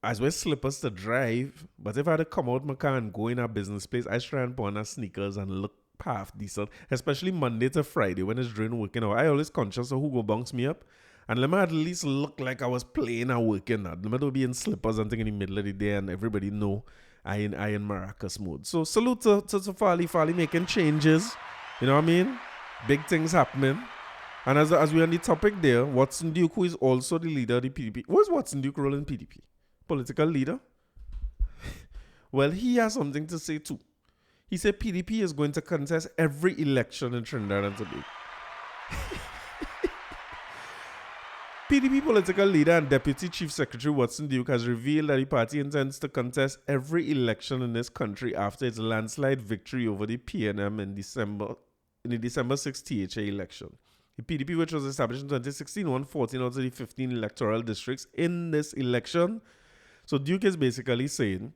as well, slippers to drive. But if I had to come out my car and go in a business place, I try and put on a sneakers and look half decent, especially Monday to Friday when it's during working hour. I always conscious of who go bounce me up, and let me at least look like I was playing and working. Let me don't be in slippers and thing in the middle of the day, and everybody know I in maracas mode. So salute to Farley making changes. You know what I mean? Big things happening. And as we're on the topic there, Watson Duke, who is also the leader of the PDP. What's Watson Duke role in PDP? Political leader? Well, he has something to say too. He said PDP is going to contest every election in Trinidad and Tobago. PDP political leader and Deputy Chief Secretary Watson Duke has revealed that the party intends to contest every election in this country after its landslide victory over the PNM in the December 6 THA election. The PDP, which was established in 2016, won 14 out of the 15 electoral districts in this election. So Duke is basically saying,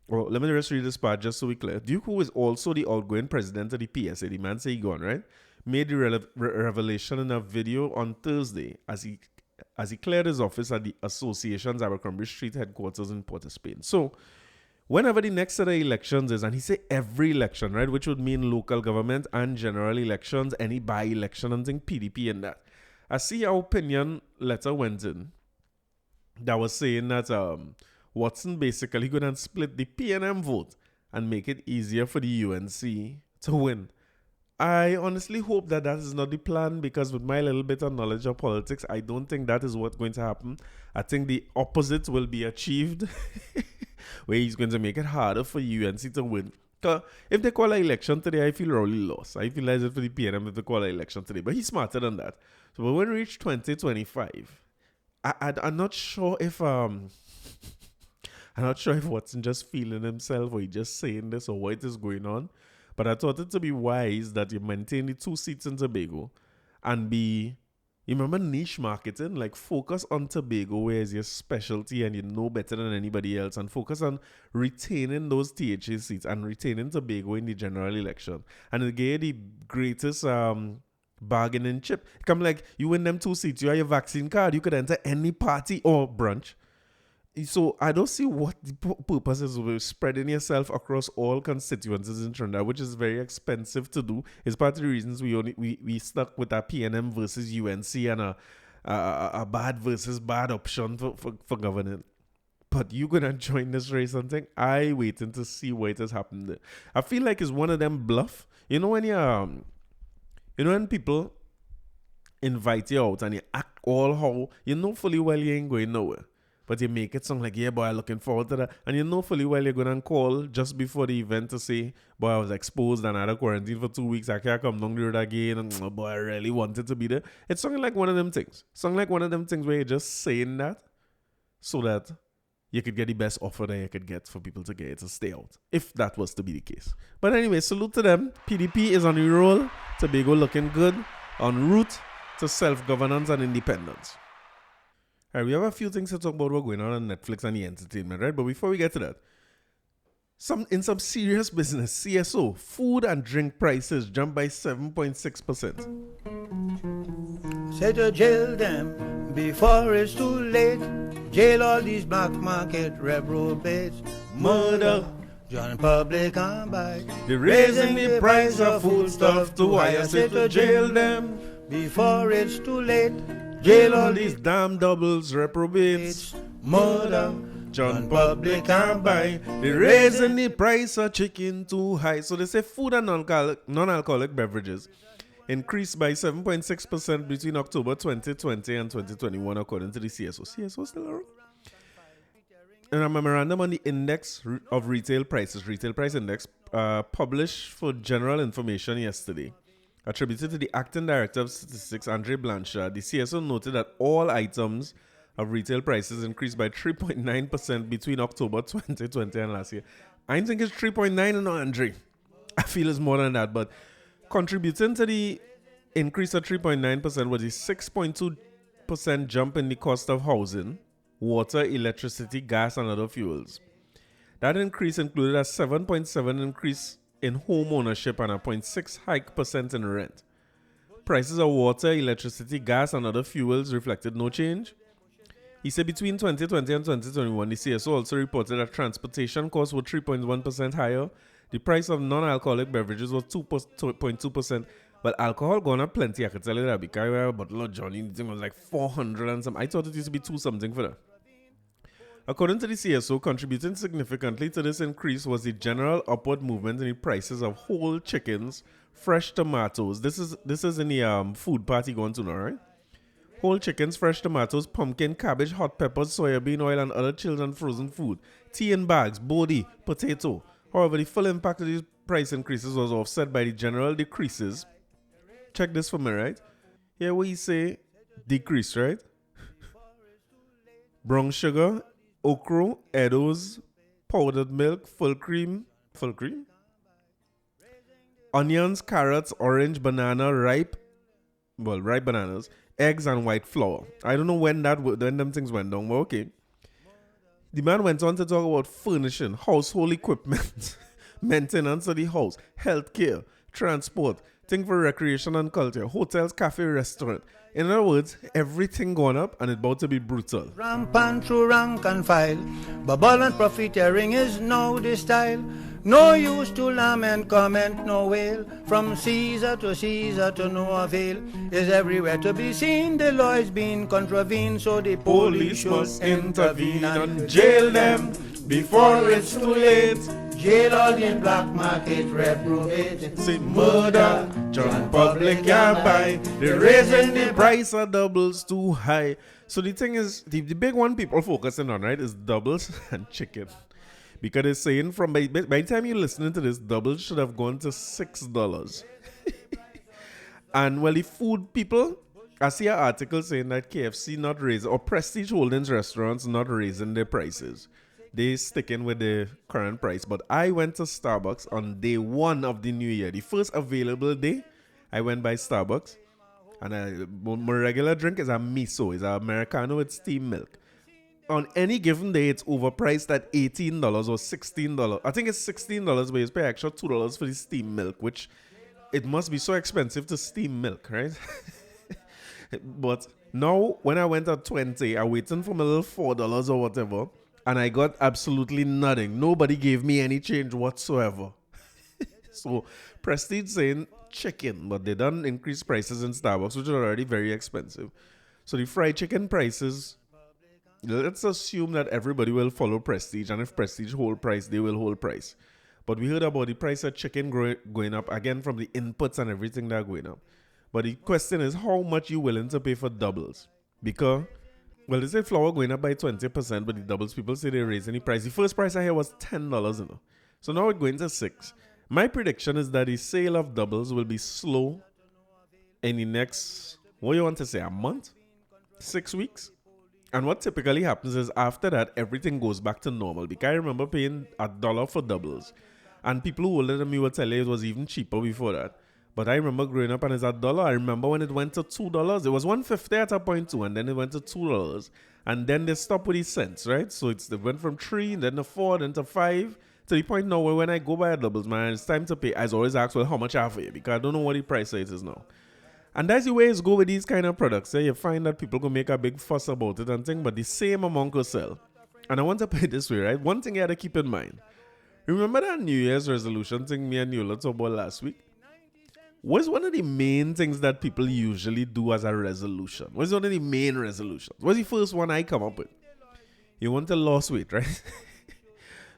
well, let me just read this part just so we clear. Duke, who is also the outgoing president of the PSA, the man say he gone, right, made the revelation in a video on Thursday as he cleared his office at the association's Abercrombie Street headquarters in Port of Spain. So whenever the next set of elections is, and he say every election, right, which would mean local government and general elections, any by-election and thing, PDP and that. I see our opinion letter went in that was saying that Watson basically going to split the PNM vote and make it easier for the UNC to win. I honestly hope that is not the plan, because with my little bit of knowledge of politics, I don't think that is what's going to happen. I think the opposite will be achieved, where he's going to make it harder for UNC to win. Because if they call an election today, I feel really lost. I feel as if for the PNM if they call an election today. But he's smarter than that. So when we reach 2025, I'm not sure if Watson just feeling himself or he just saying this or what is going on. But I thought it to be wise that you maintain the 2 seats in Tobago and you remember niche marketing? Like focus on Tobago where is your specialty and you know better than anybody else, and focus on retaining those THA seats and retaining Tobago in the general election. And it gave the greatest bargaining chip. Come like you win them 2 seats, you have your vaccine card, you could enter any party or brunch. So I don't see what the purpose is of spreading yourself across all constituencies in Trinidad, which is very expensive to do. It's part of the reasons we stuck with a PNM versus UNC and a bad versus bad option for governing. But you gonna join this race and think I waiting to see what has happened there. I feel like it's one of them bluff. You know when people invite you out and you act all how you know fully well you ain't going nowhere. But you make it sound like, yeah, boy, I'm looking forward to that. And you know fully well you're going to call just before the event to say, boy, I was exposed and I had a quarantine for 2 weeks. I can't come down the road again. And oh, boy, I really wanted to be there. It's something like one of them things. Something like one of them things where you're just saying that so that you could get the best offer that you could get for people to get it to stay out, if that was to be the case. But anyway, salute to them. PDP is on the roll. Tobago looking good. En route to self-governance and independence. All right, we have a few things to talk about what's going on Netflix and the entertainment, right? But before we get to that, some serious business, CSO, food and drink prices jumped by 7.6%. Say to jail them before it's too late. Jail all these black market reprobates. Murder, join public and buy. They're raising the price of foodstuff too high. I say to jail them before it's too late. Jail all these damn doubles, reprobates. Murder, John public and buy. They're raising the price of chicken too high. So they say food and non-alcoholic beverages increased by 7.6% between October 2020 and 2021, according to the CSO. CSO still around? And a memorandum on the index of retail prices, retail price index, published for general information yesterday, attributed to the acting director of statistics, Andre Blanchard. The CSO noted that all items of retail prices increased by 3.9% between October 2020 and last year. I think it's 3.9, no, Andre. I feel it's more than that, but contributing to the increase of 3.9% was a 6.2% jump in the cost of housing, water, electricity, gas, and other fuels. That increase included a 7.7% increase in home ownership and a 0.6% hike in rent. Prices of water, electricity, gas, and other fuels reflected no change. He said between 2020 and 2021, the CSO also reported that transportation costs were 3.1% higher. The price of non-alcoholic beverages was 2.2%. Well, alcohol gone up plenty, I can tell you that, because a bottle of Johnny, the thing was like 400 and some. I thought it used to be 2 something for that. According to the CSO, contributing significantly to this increase was the general upward movement in the prices of whole chickens, fresh tomatoes. This is in the food party going to now, right? Whole chickens, fresh tomatoes, pumpkin, cabbage, hot peppers, soybean oil, and other chilled and frozen food. Tea in bags, bodi, potato. However, the full impact of these price increases was offset by the general decreases. Check this for me, right? Here we say decrease, right? Brown sugar, okra, Edo's, powdered milk, full cream, onions, carrots, orange, banana, ripe bananas, eggs, and white flour. I don't know when them things went down, but okay. The man went on to talk about furnishing, household equipment, maintenance of the house, healthcare, transport, Thing for recreation and culture. Hotels, cafe, restaurant. In other words, everything gone up and it's about to be brutal. Rampant through rank and file. Bubble and profiteering is now the style. No use to lament, comment, no wail. From Caesar to no avail. Is everywhere to be seen. The law is being contravened, so the police must intervene and jail them before it's too late. Jail all the black market reprobate. Say murder, John public can't buy. They're raising the price of doubles too high. So the thing is, the big one people focusing on, right, is doubles and chicken. Because they're saying from by the time you're listening to this, doubles should have gone to $6. And well, the food people, I see an article saying that KFC not raising, or Prestige Holdings restaurants not raising their prices. They sticking with the current price. But I went to Starbucks on day one of the new year. The first available day, I went by Starbucks. And my regular drink is a miso. It's an Americano with steamed milk. On any given day, it's overpriced at $18 or $16. I think it's $16, but you pay extra $2 for the steamed milk, which it must be so expensive to steam milk, right? But now, when I went at 20, I waiting for my little $4 or whatever, and I got absolutely nothing. Nobody gave me any change whatsoever. So, Prestige saying chicken, but they done increase prices in Starbucks, which are already very expensive. So, the fried chicken prices, let's assume that everybody will follow Prestige, and if Prestige hold price, they will hold price. But we heard about the price of chicken going up, again, from the inputs and everything that are going up. But the question is, how much you willing to pay for doubles? Because, well, they say flour going up by 20%, but the doubles, people say they raise any price. The first price I heard was $10, you know. So now it's going to $6. My prediction is that the sale of doubles will be slow in the next, what do you want to say, a month? 6 weeks? And what typically happens is after that, everything goes back to normal. Because I remember paying $1 for doubles. And people who older than me will tell you it was even cheaper before that. But I remember growing up and it's $1. I remember when it went to $2. It was $1.50 at a point too, and then it went to $2. And then they stopped with the cents, right? So it went from 3, then to 4, then to 5. To the point now where when I go buy a doubles, man, it's time to pay. I always ask, well, how much I have for you? Because I don't know what the price it is now. And that's the way it's go with these kind of products. You find that people can make a big fuss about it and thing, but the same amount will sell. And I want to put it this way, right? One thing you had to keep in mind. Remember that New Year's resolution thing me and you talked about last week? What's one of the main things that people usually do as a resolution? What's one of the main resolutions? What's the first one I come up with? You want to lose weight, right?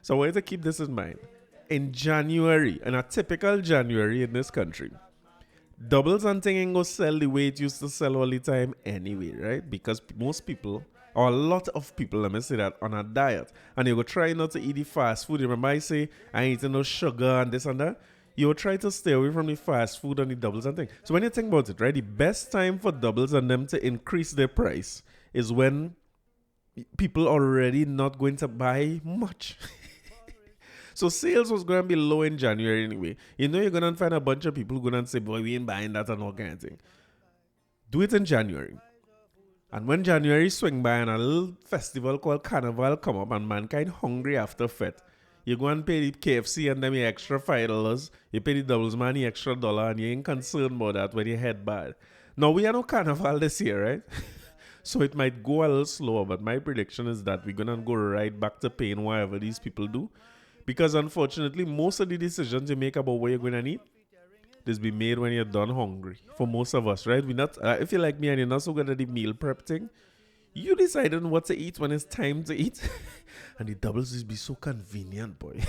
So I want you to keep this in mind. In January, in a typical January in this country, doubles and thing ain't gonna sell the way it used to sell all the time anyway, right? Because most people, or a lot of people, let me say that, on a diet. And you go try not to eat the fast food. Remember I say, I ain't eating no sugar and this and that? You will try to stay away from the fast food and the doubles and things. So when you think about it, right, the best time for doubles and them to increase their price is when people are already not going to buy much. So sales was going to be low in January anyway. You know you're going to find a bunch of people who are going to say, boy, we ain't buying that and all kind of thing. Do it in January. And when January swing by and a little festival called Carnival come up and mankind hungry after Fete, you go and pay the KFC and them your extra $5. You pay the doubles man the extra $1 and you ain't concerned about that when you head bad. Now we are no Carnival this year, right? So it might go a little slower, but my prediction is that we're going to go right back to paying whatever these people do. Because unfortunately, most of the decisions you make about what you're going to eat, this be made when you're done hungry. For most of us, right? We not. If you're like me and you're not so good at the meal prep thing, you decide on what to eat when it's time to eat. And the doubles is be so convenient, boy.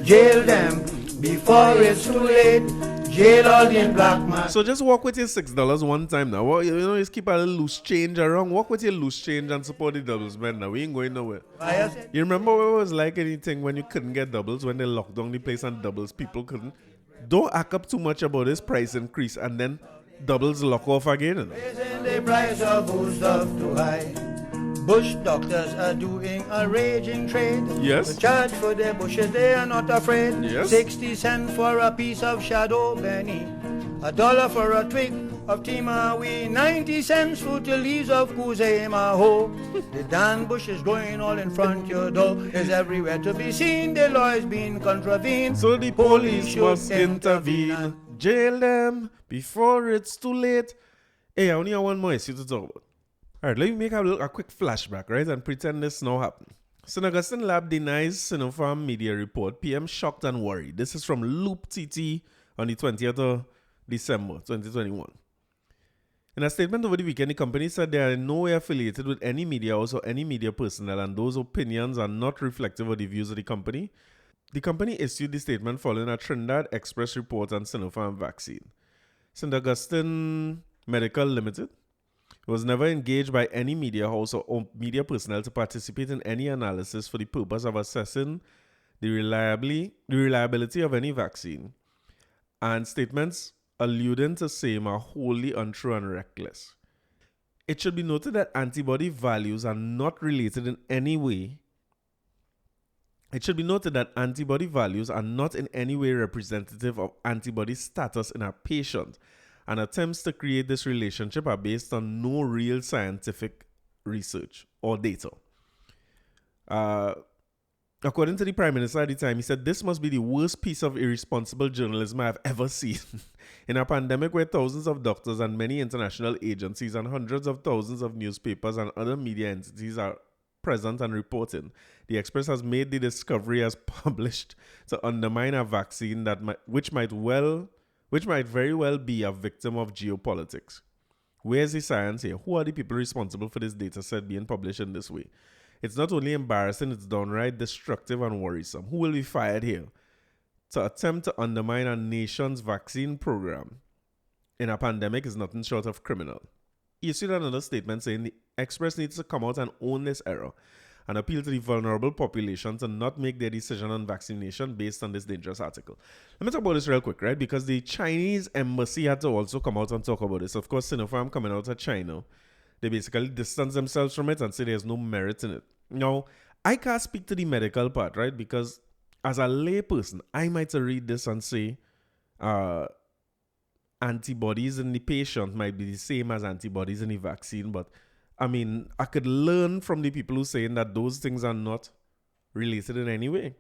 Jail them before it's too late. Jail all the black man. So just walk with your $6 one time now. Well, you know, just keep a little loose change around. Walk with your loose change and support the doubles, man. Now we ain't going nowhere. You remember what it was like anything when you couldn't get doubles, when they locked down the place and doubles people couldn't? Don't act up too much about this price increase and then doubles lock off again. You know? Raising the price of food stuff too high. Bush doctors are doing a raging trade. Yes. To charge for their bushes, they are not afraid. Yes. 60 cents for a piece of shadow benny. $1 for a twig of Timawi, 90 cents for the leaves of Kuzema-ho. The Dan bush is growing all in front your door, is everywhere to be seen, the law is being contravened. So the police must intervene, jail them before it's too late. Hey, I only have one more issue to talk about. Alright, let me make a quick flashback, right, and pretend this now happened. St. Augustine Lab denies Sinopharm media report. PM shocked and worried. This is from Loop TT on the 20th of December 2021. In a statement over the weekend, the company said they are in no way affiliated with any media house or any media personnel, and those opinions are not reflective of the views of the company. The company issued the statement following a Trinidad Express report on Sinopharm vaccine. St. Augustine Medical Limited was never engaged by any media house or media personnel to participate in any analysis for the purpose of assessing the reliability of any vaccine, and statements alluding to same are wholly untrue and reckless. It should be noted that antibody values are not related in any way. It should be noted that antibody values are not in any way representative of antibody status in a patient, and attempts to create this relationship are based on no real scientific research or data. According to the Prime Minister at the time, he said, "This must be the worst piece of irresponsible journalism I have ever seen." In a pandemic where thousands of doctors and many international agencies and hundreds of thousands of newspapers and other media entities are present and reporting, the Express has made the discovery as published to undermine a vaccine which might very well be a victim of geopolitics. Where's the science here? Who are the people responsible for this data set being published in this way? It's not only embarrassing, it's downright destructive and worrisome. Who will be fired here? To attempt to undermine a nation's vaccine program in a pandemic is nothing short of criminal. He issued another statement saying the Express needs to come out and own this error and appeal to the vulnerable population to not make their decision on vaccination based on this dangerous article. Let me talk about this real quick, right? Because the Chinese embassy had to also come out and talk about this. Of course, Sinopharm coming out of China, they basically distance themselves from it and say there's no merit in it. Now, I can't speak to the medical part, right? Because as a lay person, I might read this and say antibodies in the patient might be the same as antibodies in the vaccine, but I mean, I could learn from the people who saying that those things are not related in any way.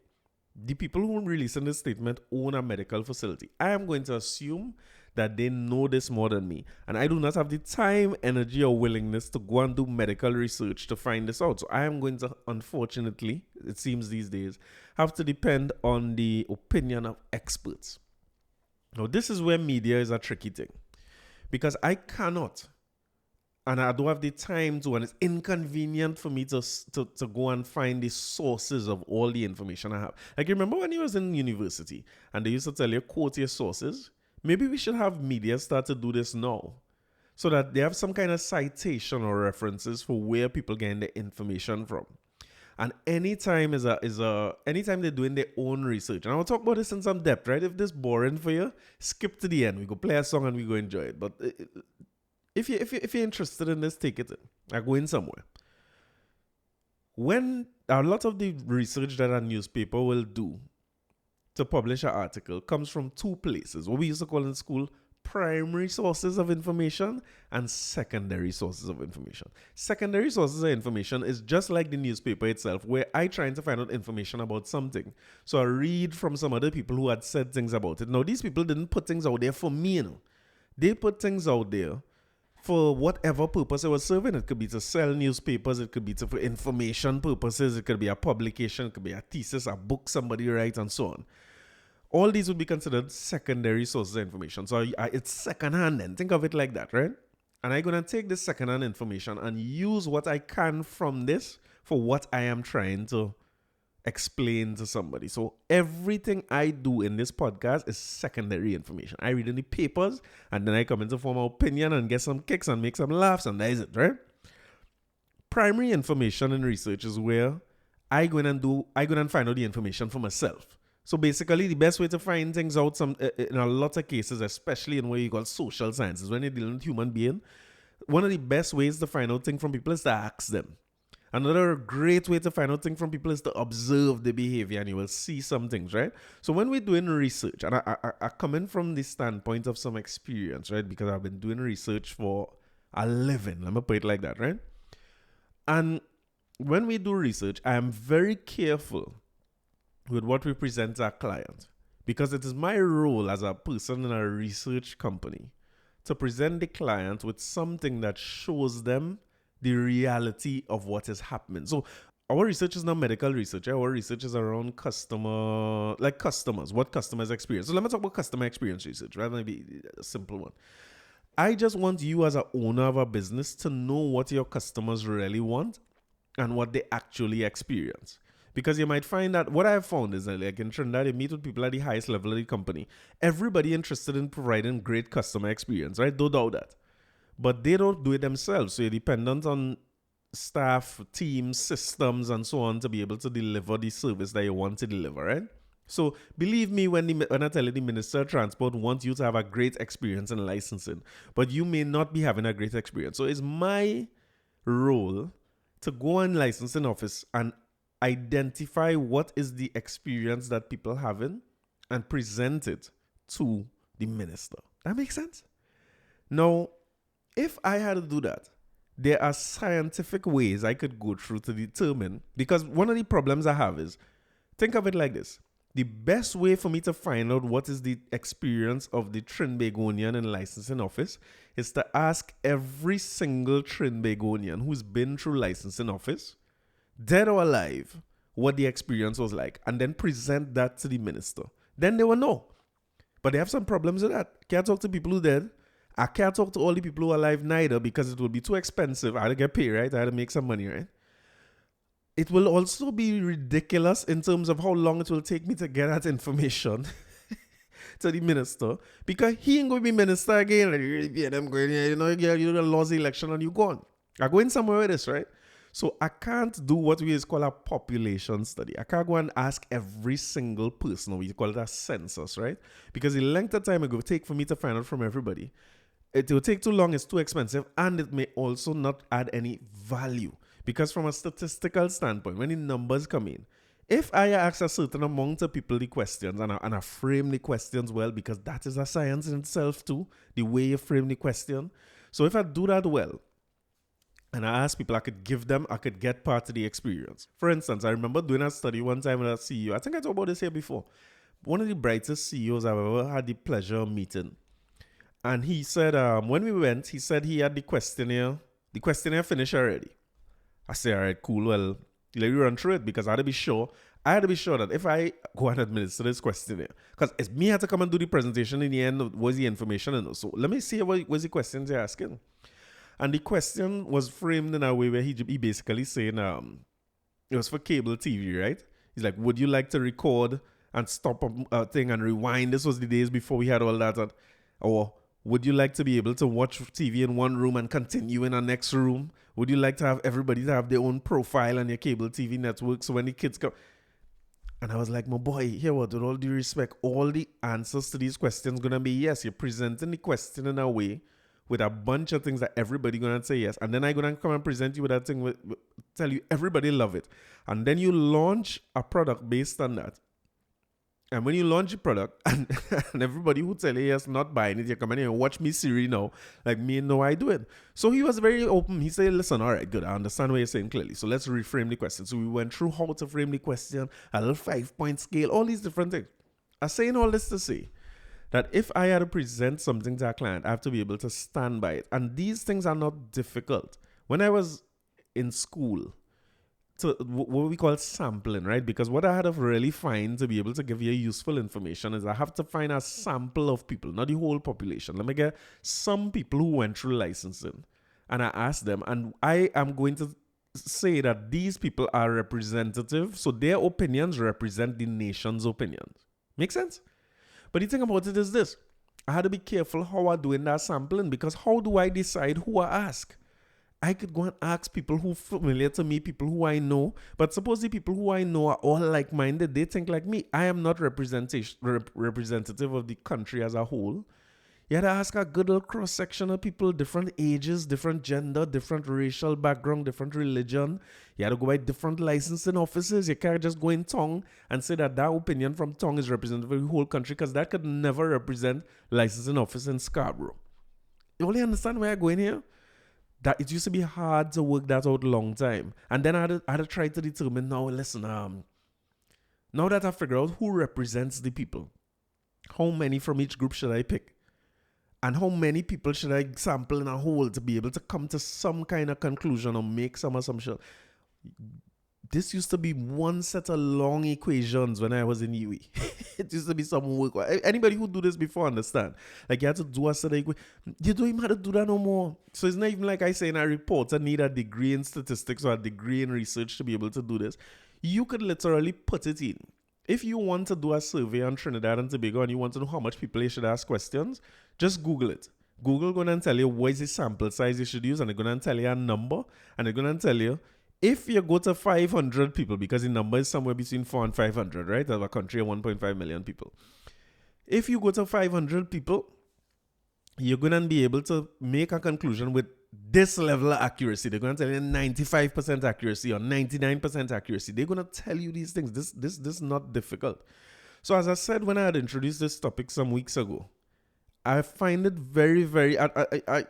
The people who releasing this statement own a medical facility. I am going to assume that they know this more than me, and I do not have the time, energy, or willingness to go and do medical research to find this out. So I am going to, unfortunately, it seems these days, have to depend on the opinion of experts. Now, this is where media is a tricky thing, because I cannot, and I don't have the time to, and it's inconvenient for me to go and find the sources of all the information I have. Like, remember when you was in university and they used to tell you, quote your sources? Maybe we should have media start to do this now, so that they have some kind of citation or references for where people getting their information from. And anytime anytime they're doing their own research, and I'll talk about this in some depth, right? If this boring for you, skip to the end. We go play a song and we go enjoy it. But if you're interested in this, take it in. I go in somewhere. When a lot of the research that a newspaper will do to publish an article comes from two places, what we used to call in school primary sources of information and secondary sources of information. Secondary sources of information is just like the newspaper itself, where I trying to find out information about something. So I read from some other people who had said things about it. Now, these people didn't put things out there for me, you know. They put things out there for whatever purpose it was serving. It could be to sell newspapers, it could be for information purposes, it could be a publication, it could be a thesis, a book somebody writes, and so on. All these would be considered secondary sources of information. So it's secondhand then. Think of it like that, right? And I'm going to take this secondhand information and use what I can from this for what I am trying to explain to somebody. So everything I do in this podcast is secondary information. I read in the papers and then I come into form of opinion and get some kicks and make some laughs, and that is it, right? Primary information and research is where I go in and find out the information for myself. So basically, the best way to find things out in a lot of cases, especially in what you call social sciences, when you're dealing with human being, one of the best ways to find out things from people is to ask them. Another great way to find out things from people is to observe the behavior, and you will see some things, right? So when we're doing research, and I come in from the standpoint of some experience, right? Because I've been doing research for a living. Let me put it like that, right? And when we do research, I am very careful with what we present to our client, because it is my role as a person in a research company to present the client with something that shows them the reality of what is happening. So our research is not medical research. Our research is around customers, what customers experience. So let me talk about customer experience research, rather than be a simple one. I just want you as an owner of a business to know what your customers really want and what they actually experience. Because you might find that what I've found is that, like in Trinidad, you meet with people at the highest level of the company. Everybody interested in providing great customer experience, right? Don't doubt that. But they don't do it themselves. So you're dependent on staff, teams, systems, and so on to be able to deliver the service that you want to deliver, right? So believe me when I tell you the Minister of Transport wants you to have a great experience in licensing, but you may not be having a great experience. So it's my role to go in licensing office and identify what is the experience that people having and present it to the minister. That makes sense? Now, if I had to do that, there are scientific ways I could go through to determine, because one of the problems I have is, think of it like this. The best way for me to find out what is the experience of the Trinbagonian in licensing office is to ask every single Trinbagonian who's been through licensing office, dead or alive, what the experience was like, and then present that to the minister. Then they will know. But they have some problems with that. Can't talk to people who dead. I can't talk to all the people who are alive neither, because it will be too expensive. I had to get paid, right? I had to make some money, right? It will also be ridiculous in terms of how long it will take me to get that information to the minister, because he ain't going to be minister again. Like, yeah, them going, you know, you lost the election and you gone. I'm going somewhere with this, right? So I can't do what we call a population study. I can't go and ask every single person. We call it a census, right? Because the length of time it will take for me to find out from everybody, it will take too long, it's too expensive, and it may also not add any value. Because from a statistical standpoint, when the numbers come in, if I ask a certain amount of people the questions, and I frame the questions well, because that is a science in itself too, the way you frame the question. So if I do that well, and I ask people, I could get part of the experience. For instance, I remember doing a study one time with a CEO. I think I talked about this here before. One of the brightest CEOs I've ever had the pleasure of meeting. And he said, when we went, he said he had the questionnaire finished already. I said, all right, cool. Well, let me run through it, because I had to be sure that if I go and administer this questionnaire, because it's me had to come and do the presentation in the end, was the information. And so let me see what was the questions you're asking. And the question was framed in a way where he basically saying, it was for cable TV, right? He's like, would you like to record and stop a thing and rewind? This was the days before we had all that. Or would you like to be able to watch TV in one room and continue in a next room? Would you like to have everybody to have their own profile on your cable TV network, so when the kids come? And I was like, my boy, here, what, with all due respect, all the answers to these questions going to be yes. You're presenting the question in a way with a bunch of things that everybody going to say yes. And then I'm going to come and present you with that thing, tell you everybody love it. And then you launch a product based on that. And when you launch a product, and everybody who tell you yes, not buying it, you come in here and watch me Siri now, like me and know I do it. So he was very open. He said, listen, all right, good. I understand what you're saying clearly. So let's reframe the question. So we went through how to frame the question, a little 5-point scale, all these different things. I'm saying all this to say that if I had to present something to a client, I have to be able to stand by it. And these things are not difficult. When I was in school, to what we call sampling, right? Because what I had to really find to be able to give you useful information is I have to find a sample of people, not the whole population. Let me get some people who went through licensing, and I asked them, and I am going to say that these people are representative, so their opinions represent the nation's opinions. Make sense? But the thing about it is this: I had to be careful how I do in that sampling, because how do I decide who I ask? I could go and ask people who are familiar to me, people who I know. But suppose the people who I know are all like-minded, they think like me. I am not representative of the country as a whole. You had to ask a good old cross section of people, different ages, different gender, different racial background, different religion. You had to go by different licensing offices. You can't just go in tongue and say that opinion from tongue is representative of the whole country, because that could never represent licensing office in Scarborough. You only understand where I'm going here? That it used to be hard to work that out a long time. And then I had to try to determine, now listen, now that I figure out who represents the people, how many from each group should I pick? And how many people should I sample in a whole to be able to come to some kind of conclusion or make some assumption? This used to be one set of long equations when I was in UE. It used to be some work. Anybody who do this before understand. Like you had to do a set of equations. You don't even have to do that no more. So it's not even like I say in a report, I need a degree in statistics or a degree in research to be able to do this. You could literally put it in. If you want to do a survey on Trinidad and Tobago and you want to know how much people you should ask questions, just Google it. Google going to tell you what is the sample size you should use, and they're going to tell you a number, and they're going to tell you if you go to 500 people, because the number is somewhere between 4 and 500, right? Of a country of 1.5 million people. If you go to 500 people, you're going to be able to make a conclusion with this level of accuracy. They're going to tell you 95% accuracy or 99% accuracy. They're going to tell you these things. This is not difficult. So as I said when I had introduced this topic some weeks ago, I find it very, very,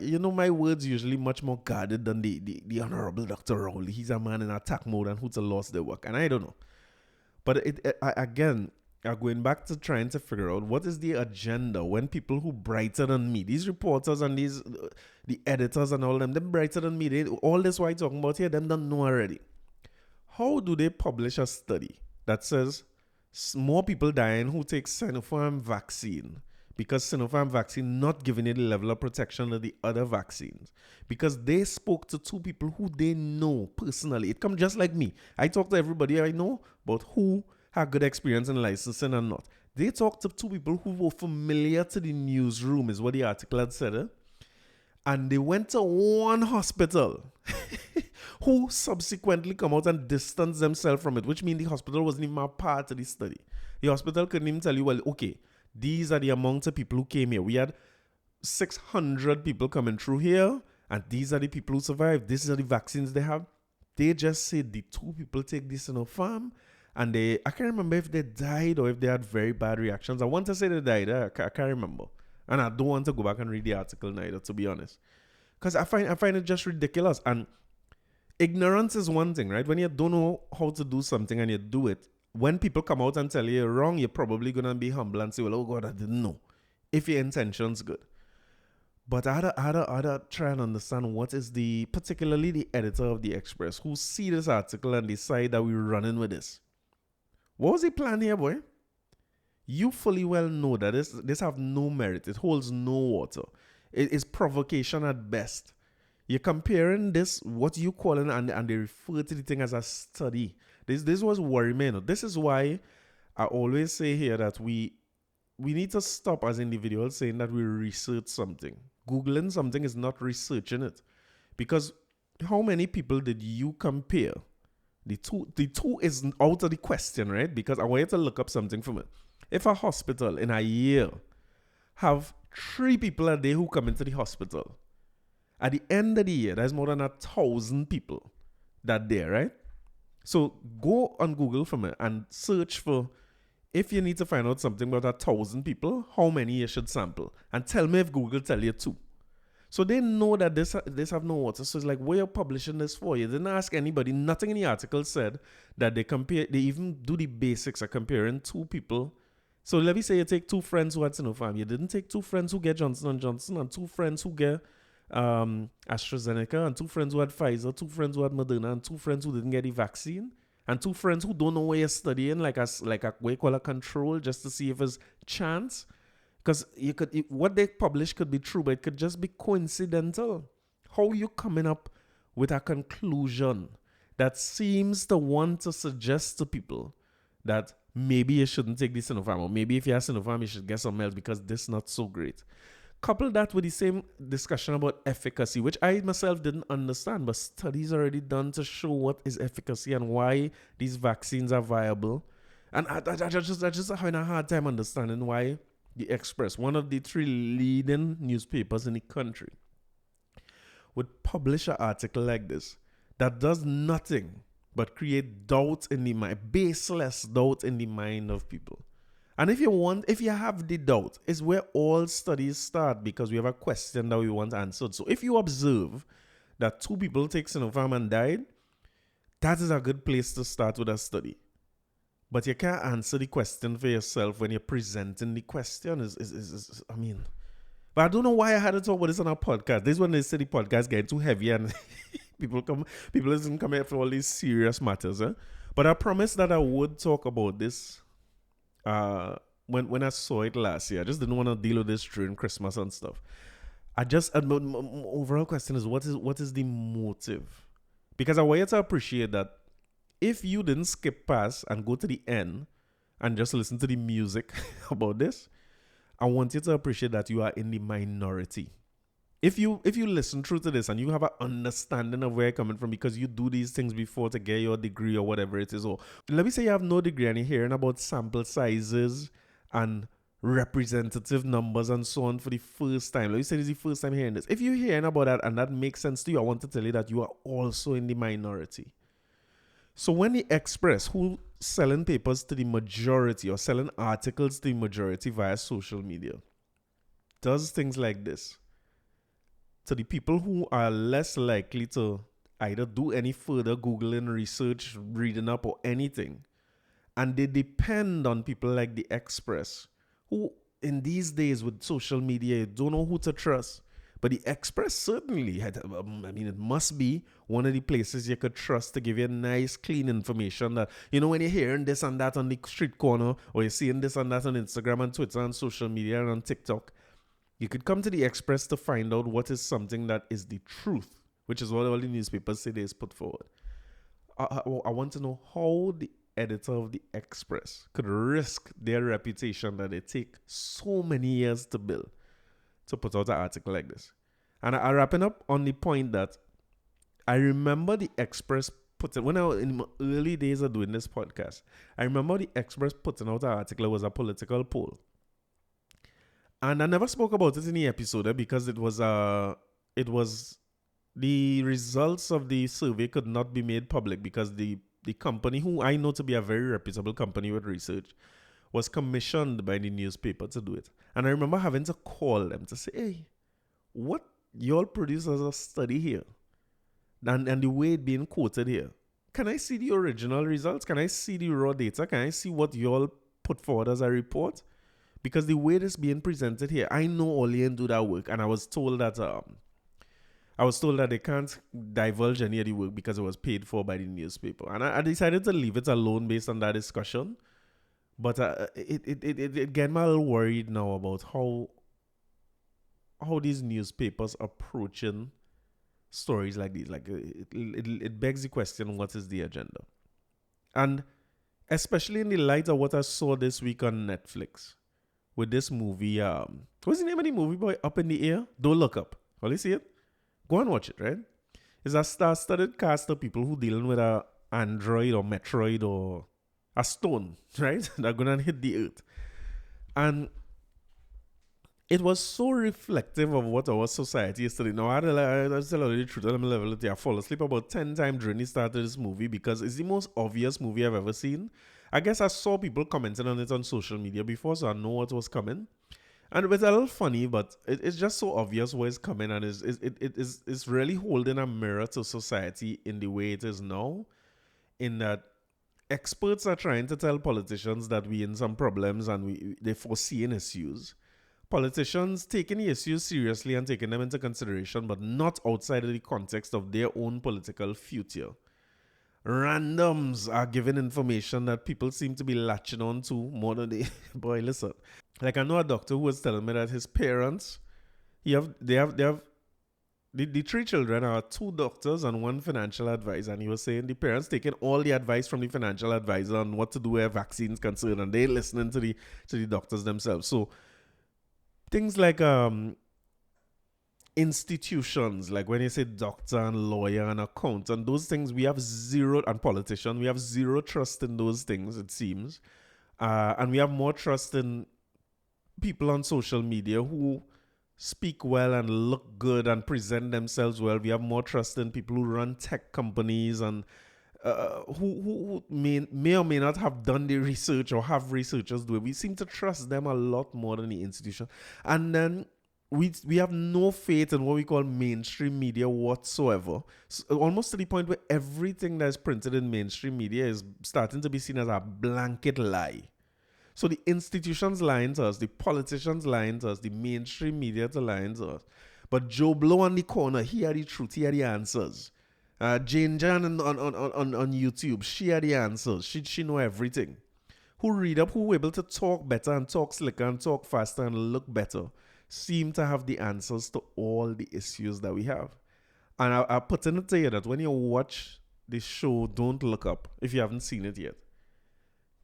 you know, my words usually much more guarded than the Honorable Dr. Rowley. He's a man in attack mode and who's lost their work. And I don't know. But again, going back to trying to figure out what is the agenda when people who brighter than me, these reporters and the editors and all them brighter than me, all this what I'm talking about here, them don't know already. How do they publish a study that says more people dying who take Sinopharm vaccine, because Sinopharm vaccine not giving it the level of protection of the other vaccines, because they spoke to two people who they know personally. It comes just like me. I talk to everybody I know about who had good experience in licensing and not. They talked to two people who were familiar to the newsroom, is what the article had said. And they went to one hospital who subsequently come out and distance themselves from it, which means the hospital wasn't even a part of the study. The hospital couldn't even tell you, well, okay, these are the amount of people who came here. We had 600 people coming through here, and these are the people who survived. These are the vaccines they have. They just said the two people take this Sinopharm, and I can't remember if they died or if they had very bad reactions. I want to say they died. I can't remember. And I don't want to go back and read the article neither, to be honest. Because I find it just ridiculous. And ignorance is one thing, right? When you don't know how to do something and you do it, when people come out and tell you you're wrong, you're probably going to be humble and say, well, oh God, I didn't know. If your intention's good. But I had to try and understand what is particularly the editor of the Express, who see this article and decide that we're running with this. What was the plan here, boy? You fully well know that this have no merit. It holds no water. It is provocation at best. You're comparing this, what you call it, and they refer to the thing as a study. This was worry me. This is why I always say here that we need to stop as individuals saying that we research something. Googling something is not researching it. Because how many people did you compare? The two is out of the question, right? Because I want you to look up something from it. If a hospital in a year have 3 people a day who come into the hospital, at the end of the year, there's more than 1,000 people that day, right? So go on Google from it and search for, if you need to find out something about 1,000 people, how many you should sample. And tell me if Google tell you 2. So they know that this have no water. So it's like, what are you publishing this for? You didn't ask anybody. Nothing in the article said that they even do the basics of comparing 2 people. So let me say you take 2 friends who had Sinopharm. You didn't take 2 friends who get Johnson & Johnson and 2 friends who get AstraZeneca and 2 friends who had Pfizer, 2 friends who had Moderna, and 2 friends who didn't get the vaccine, and 2 friends who don't know where you're studying, like a what you call a control, just to see if it's chance. Because what they publish could be true, but it could just be coincidental. How you coming up with a conclusion that seems to want to suggest to people that maybe you shouldn't take this Sinopharm, or maybe if you have Sinopharm, you should get something else because this is not so great. Couple that with the same discussion about efficacy, which I myself didn't understand, but studies already done to show what is efficacy and why these vaccines are viable. And I just having a hard time understanding why the Express, one of the 3 leading newspapers in the country, would publish an article like this that does nothing but create doubt in the mind, baseless doubt in the mind of people. And if you have the doubt, is where all studies start, because we have a question that we want answered. So if you observe that 2 people take Sinopharm and died, that is a good place to start with a study. But you can't answer the question for yourself when you're presenting the question. I mean, but I don't know why I had to talk about this on our podcast. This is when they say the podcast getting too heavy and people isn't coming up for all these serious matters. But I promised that I would talk about this when I saw it last year. I just didn't want to deal with this during Christmas and stuff. Overall question is, what is the motive? Because I want you to appreciate that if you didn't skip past and go to the end and just listen to the music about this, I want you to appreciate that you are in the minority. If you listen through to this and you have an understanding of where you're coming from because you do these things before to get your degree or whatever it is, or let me say you have no degree and you're hearing about sample sizes and representative numbers and so on for the first time. Let me say this is the first time hearing this. If you're hearing about that and that makes sense to you, I want to tell you that you are also in the minority. So when the Express, who selling papers to the majority or selling articles to the majority via social media, does things like this to the people who are less likely to either do any further Googling, research, reading up or anything, and they depend on people like the Express, who in these days with social media, you don't know who to trust. But the Express certainly had, it must be one of the places you could trust to give you nice, clean information that, when you're hearing this and that on the street corner, or you're seeing this and that on Instagram and Twitter and social media and on TikTok, you could come to the Express to find out what is something that is the truth, which is what all the newspapers say they is put forward. I want to know how the editor of the Express could risk their reputation that they take so many years to build to put out an article like this. And I wrapping up on the point that I remember the Express when I was in my early days of doing this podcast, I remember the Express putting out an article. It was a political poll. And I never spoke about it in the episode because it was the results of the survey could not be made public because the company, who I know to be a very reputable company with research, was commissioned by the newspaper to do it. And I remember having to call them to say, hey, what y'all produce as a study here? And the way it being quoted here. Can I see the original results? Can I see the raw data? Can I see what y'all put forward as a report? Because the way this being presented here, I know Olean do that work. And I was told that they can't divulge any of the work because it was paid for by the newspaper. And I decided to leave it alone based on that discussion. But it get me a little worried now about how these newspapers approaching stories like these. Like it begs the question, what is the agenda? And especially in the light of what I saw this week on Netflix with this movie. What's the name of the movie, boy? Up in the Air? Don't Look Up. Will you see it? Go and watch it, right? It's a star-studded cast of people who dealing with a android or metroid or a stone, right? They're going to hit the earth. And it was so reflective of what our society is today. Now, I tell you the truth, I'm level I fall asleep about 10 times during the start of this movie because it's the most obvious movie I've ever seen. I guess I saw people commenting on it on social media before, so I know what was coming. And it was a little funny, but it's just so obvious where it's coming, and it's really holding a mirror to society in the way it is now, in that experts are trying to tell politicians that we're in some problems and they're foreseeing issues. Politicians taking the issues seriously and taking them into consideration, but not outside of the context of their own political future. Randoms are giving information that people seem to be latching on to more than they... Boy, listen. Like, I know a doctor who was telling me that his parents, the 3 children are 2 doctors and 1 financial advisor. And he was saying the parents taking all the advice from the financial advisor on what to do where vaccines concerned, and they listening to the doctors themselves. So things like institutions, like when you say doctor and lawyer and accountant, those things we have zero, and politician, we have zero trust in those things, it seems. And we have more trust in people on social media who speak well and look good and present themselves well. We have more trust in people who run tech companies and who may or may not have done the research or have researchers do it. We seem to trust them a lot more than the institution. And then we have no faith in what we call mainstream media whatsoever. So almost to the point where everything that is printed in mainstream media is starting to be seen as a blanket lie. So the institutions lying to us, the politicians lying to us, the mainstream media to lying to us. But Joe Blow on the corner, he had the truth, he had the answers. Jane Jan on YouTube, she had the answers. She know everything. Who read up, who able to talk better and talk slicker and talk faster and look better, seem to have the answers to all the issues that we have. And I put in to you that when you watch this show, Don't Look Up, if you haven't seen it yet,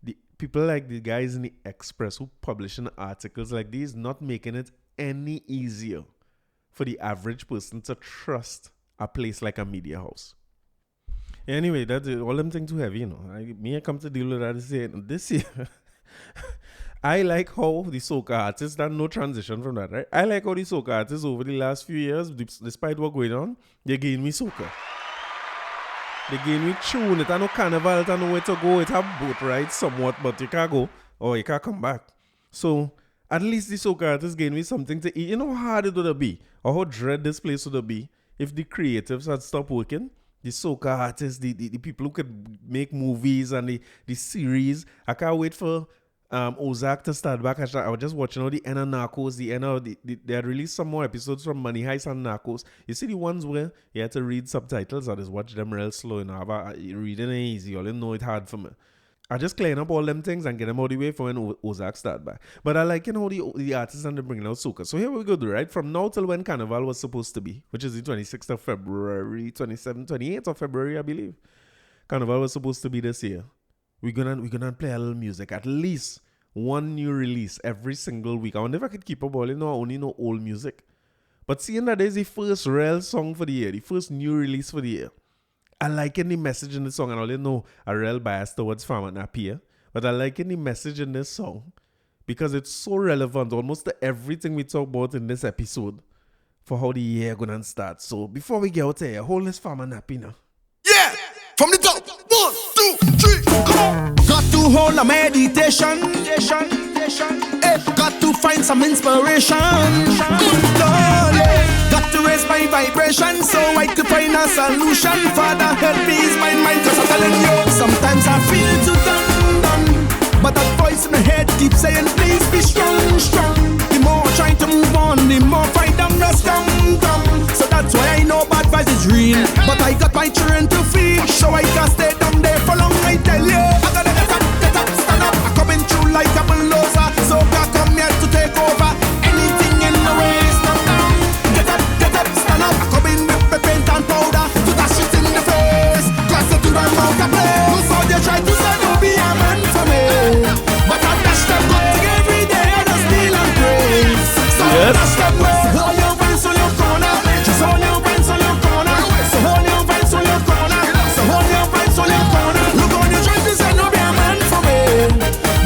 the people like the guys in the Express who publishing articles like these, not making it any easier for the average person to trust a place like a media house. Anyway, that's it. All them things too heavy, I come to deal with that this year. I like how the soca artists, that no transition from that, right? I like how the soca artists over the last few years, despite what going on, they gain me soca. They gain me tune. It no carnival, it no where to go. It have boat rides somewhat, but you can't go or you can't come back. So at least the soca artists gain me something to eat. You know how hard it would be, or how dread this place would be if the creatives had stopped working. The soca artists, the people who could make movies and the series. I can't wait for Ozark to start back. I was just watching all the end of Narcos, they had released some more episodes from Money Heist and Narcos. You see the ones where you had to read subtitles, I just watch them real slow, reading ain't easy, all know it's hard for me. I just clean up all them things and get them out of the way for when Ozark start back. But I like, the artists and they bringing out soca. So here we go, right? From now till when Carnival was supposed to be, which is the 26th of February, 28th of February, I believe. Carnival was supposed to be this year. We're gonna play a little music, at least one new release every single week. I wonder if I could keep up all, I only know old music. But seeing that there's the first real song for the year, the first new release for the year, I like the message in the song, and I only know a real bias towards Farmer Napier, but I like the message in this song because it's so relevant almost to everything we talk about in this episode for how the year gonna start. So before we get out here, hold this Farmer Napier now. Yeah, from the top. 1, 2, 3, come on. Got to hold a meditation. Got to find some inspiration. Got to raise my vibration so I could find a solution. Father, help me ease my mind, cause I'm telling you, sometimes I feel too done. But that voice in my head keeps saying, please be strong. The more I try to move on, the more fight them rest down. So that's why I know bad vibes is real. But I got my children to feed, so I can't stay down there for long, I tell you. I gotta get up, stand up. I'm coming through like a bulldozer. So I come here to take over. Anything in the way is not down. Get up, stand up. I'm coming with the paint and powder to dash it in the face. Glass it to the mouth of play. So they try to say don't be a man for me, but I dash them good every day and I steal and pray. So I dash them way. All your friends on your corner, just all your friends on your corner. So hold your friends on your corner, so hold your friends on your corner. Look on your try to say don't be a man for me,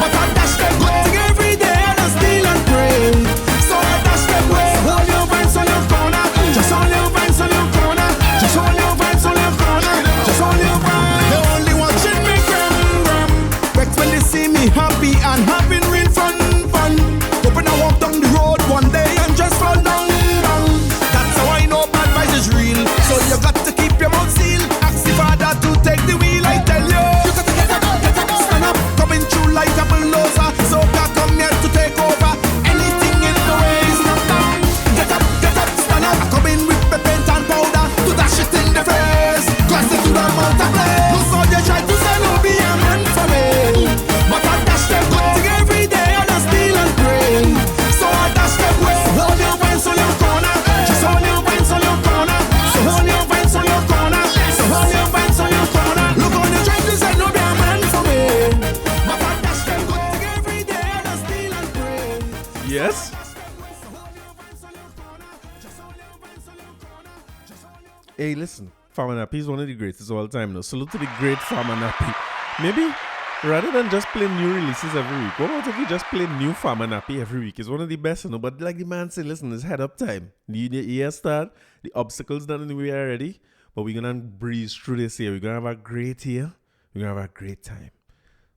but I dash them good every day and I steal and pray. So I dash them way. Hold your friends on your corner, just all your friends on your corner, just all your friends on your corner, just all your friends. They only watching me gram. Vex when they see me happy and having real fun. Hoping I walk down the road one day and just fall down. That's how I know bad vibes is real. So you got to keep your mouth sealed. Ask the Father to take the wheel, I tell you. You got to get up, stand up. Coming through like a bulldozer. So I come here to take over. Anything in the way is not down. Get up, stand up. I come in with the paint and powder to dash it in the face. Glass it to the mouth of play. No so they try to say no be a man for me, but I dash them good every day and I steal and pray. So I dash them way. Hold your friends on your corner, just hold your friends on your corner. So hold your friends on your corner, so hold your friends on your corner. Look on the try to say no be a man for me, but I dash them good every day and I steal and pray. Yes. Hey, listen, Farmer Nappy is one of the greatest of all time now. Salute to the great Farmer Nappy. Rather than just play new releases every week, what about if we just play new Farmer Nappy every week? It's one of the best, you know. But like the man said, listen, it's head up time. The year start, the obstacles done in the way already, but we're gonna breeze through this year. We're gonna have a great year. We're gonna have a great time.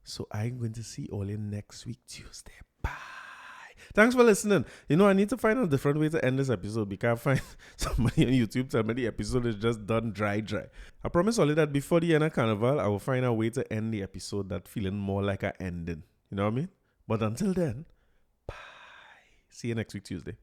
So I'm going to see all you next week, Tuesday. Bye. Thanks for listening. You know, I need to find a different way to end this episode because I find somebody on YouTube tell me the episode is just done dry. I promise only that before the end of Carnival, I will find a way to end the episode that feeling more like an ending. You know what I mean? But until then, bye. See you next week, Tuesday.